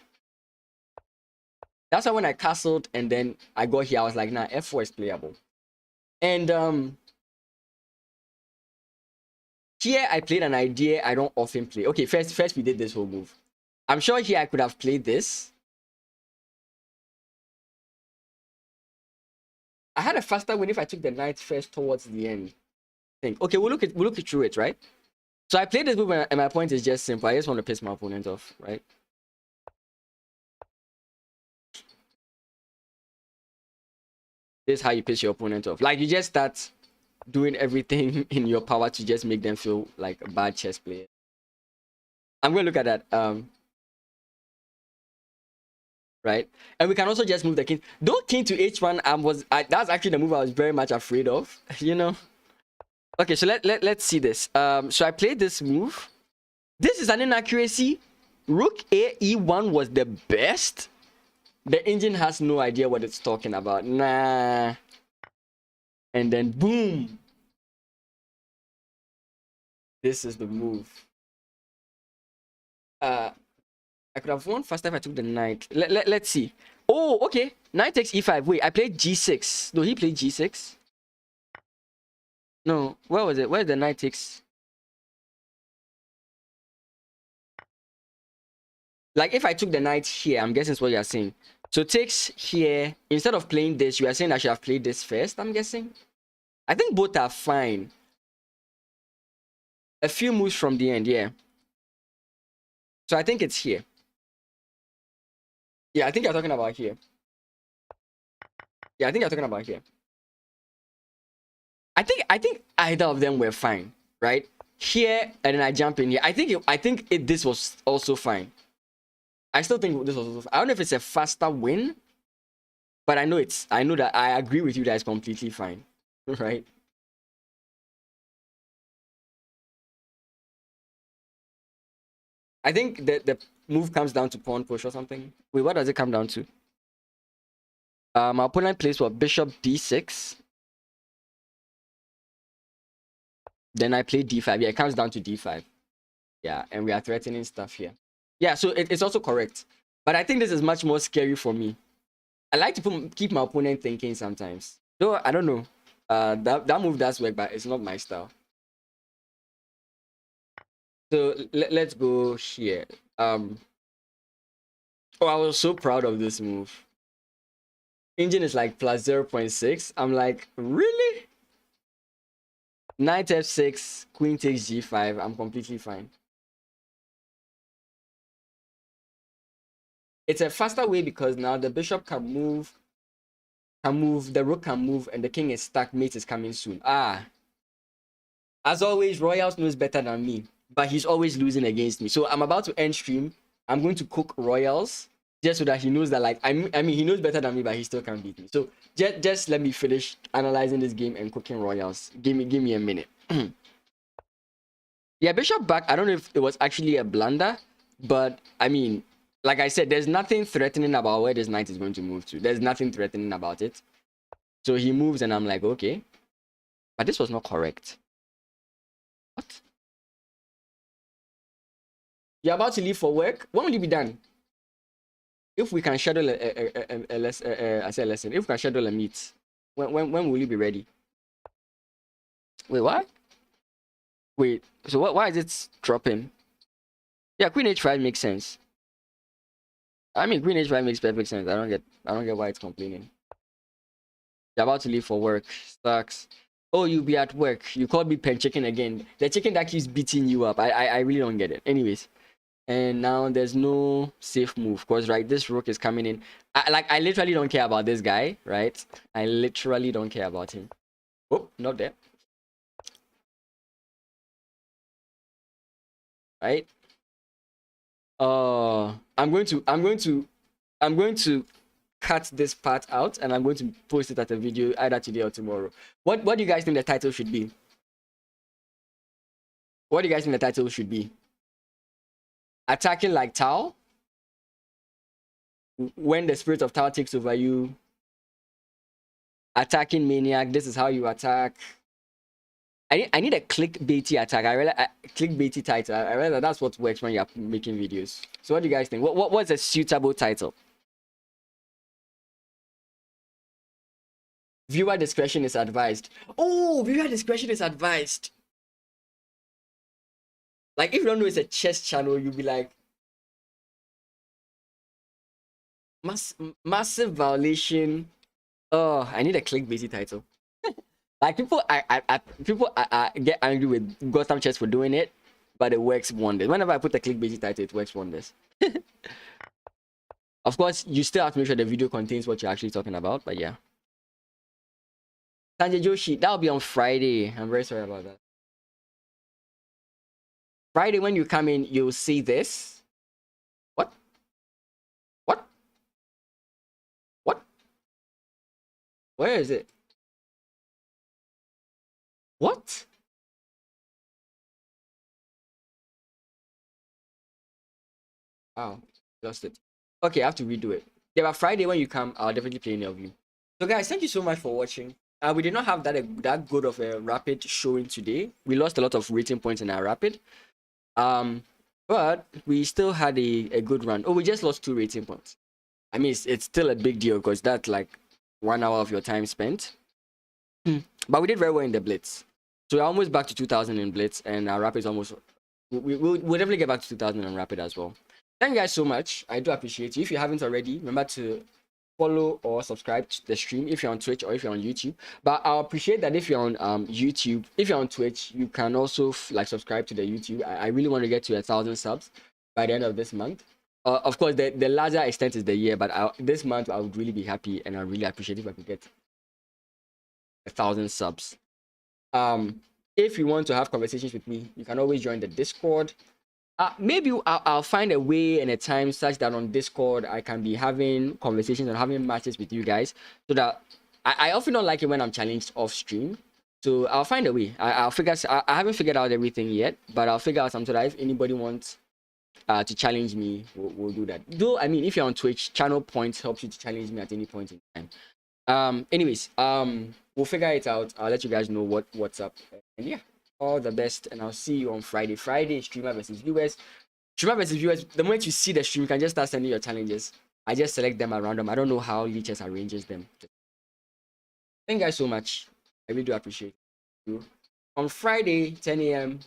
That's why when I castled and then I got here, I was like, nah, f4 is playable. And here I played an idea I don't often play. Okay, first we did this whole move. I'm sure here I could have played this. I had a faster win if I took the knight first towards the end. I think. Okay, we'll look it through it, right? So I played this move and my point is just simple. I just want to piss my opponent off, right? This is how you piss your opponent off. Like, you just start doing everything in your power to just make them feel like a bad chess player. I'm going to look at that. Right? And we can also just move the king. Though king to h1 that's actually the move I was very much afraid of, you know? Okay, so let's see this. So I played this move. This is an inaccuracy. Rook a e1 was the best. The engine has no idea what it's talking about. Nah. And then boom. This is the move. I could have won faster if I took the knight. Let's see. Oh, okay. Knight takes e5. Wait, I played g6. No, he played g6. No, where was it? Where the knight takes? Like, if I took the knight here, I'm guessing it's what you're saying. So takes here. Instead of playing this, you are saying I should have played this first, I'm guessing. I think both are fine. A few moves from the end, yeah. So I think it's here. Yeah, I think you're talking about here. Yeah, I think you're talking about here. I think either of them were fine, right? Here and then I jump in here. I think this was also fine. I still think this was also fine. I don't know if it's a faster win, but I know that I agree with you that it's completely fine, right? I think the move comes down to pawn push or something. Wait, what does it come down to? My opponent plays what? Bishop d6. Then I play d5. Yeah, it comes down to d5. Yeah, and we are threatening stuff here. Yeah, so it's also correct. But I think this is much more scary for me. I like to keep my opponent thinking sometimes. Though, I don't know. That move does work, but it's not my style. So let's go here. Oh, I was so proud of this move. Engine is like plus 0.6. I'm like, really? Knight f6, queen takes g5. I'm completely fine. It's a faster way because now the bishop can move, the rook can move, and the king is stuck. Mate is coming soon. As always, Royals knows better than me, but he's always losing against me. So I'm about to end stream. I'm going to cook Royals just so that he knows that, like, I mean, he knows better than me, but he still can't beat me. So just let me finish analyzing this game and cooking Royals. Give me a minute. Yeah, bishop back. I don't know if it was actually a blunder, but I mean, like I said, there's nothing threatening about where this knight is going to move to. There's nothing threatening about it. So he moves and I'm like, okay. But this was not correct. What? You're about to leave for work. When will you be done? If we can schedule a lesson, I said lesson. If we can schedule a meet, when will you be ready? Wait, what? Wait, so what? Why is it dropping? Yeah, Queen H5 makes sense. I mean, Queen H5 makes perfect sense. I don't get why it's complaining. You're about to leave for work. Sucks. Oh, you'll be at work. You called me pen chicken again. The chicken that keeps beating you up. I really don't get it. Anyways. And now there's no safe move. Because, right, this rook is coming in. I literally don't care about this guy, right? I literally don't care about him. Oh, not there. Right? I'm going to cut this part out and I'm going to post it as a video either today or tomorrow. What do you guys think the title should be? What do you guys think the title should be? Attacking like Tao? When the spirit of Tao takes over you. Attacking maniac. This is how you attack. I need a clickbaity attack. I realize clickbaity title. I realize that's what works when you're making videos. So what do you guys think? What's a suitable title? Viewer discretion is advised. Oh, viewer discretion is advised. Like if you don't know it's a chess channel, you'll be like massive violation. Oh, I need a clickbaity title. Like people I get angry with Gotham Chess for doing it, but it works wonders. Whenever I put a clickbaity title, it works wonders. Of course, you still have to make sure the video contains what you're actually talking about, but yeah. Sanjay Joshi, that'll be on Friday. I'm very sorry about that. Friday, when you come in, you'll see this. What? What? What? Where is it? What? Wow, lost it. Okay, I have to redo it. Yeah, but Friday when you come, I'll definitely play any of you. So guys, thank you so much for watching. We did not have that good of a rapid showing today. We lost a lot of rating points in our rapid. But we still had a good run. Oh, we just lost 2 rating points. I mean, it's still a big deal because that's like 1 hour of your time spent. But we did very well in the blitz. So we're almost back to 2000 in blitz, and our rapid is almost. We'll definitely get back to 2000 in rapid as well. Thank you guys so much. I do appreciate you. If you haven't already, remember to follow or subscribe to the stream if you're on Twitch or if you're on YouTube. But I'll appreciate that if you're on YouTube, if you're on Twitch, you can also like subscribe to the YouTube. I really want to get to 1,000 subs by the end of this month. Of course, the larger extent is the year, but this month I would really be happy and I really appreciate if I could get 1,000 subs. If you want to have conversations with me, you can always join the Discord. Maybe I'll find a way and a time such that on Discord I can be having conversations and having matches with you guys, so that I often don't like it when I'm challenged off stream. So I'll find a way. I haven't figured out everything yet, but I'll figure out something so that if anybody wants to challenge me, we'll do that. Though I mean, if you're on Twitch, channel points helps you to challenge me at any point in time. Anyways, we'll figure it out. I'll let you guys know what's up. And yeah, all the best, and I'll see you on Friday. Friday, streamer versus viewers. Streamer versus viewers. The moment you see the stream, you can just start sending your challenges. I just select them at random. I don't know how Lichess arranges them. Thank you guys so much. I really do appreciate you. On Friday, 10 a.m.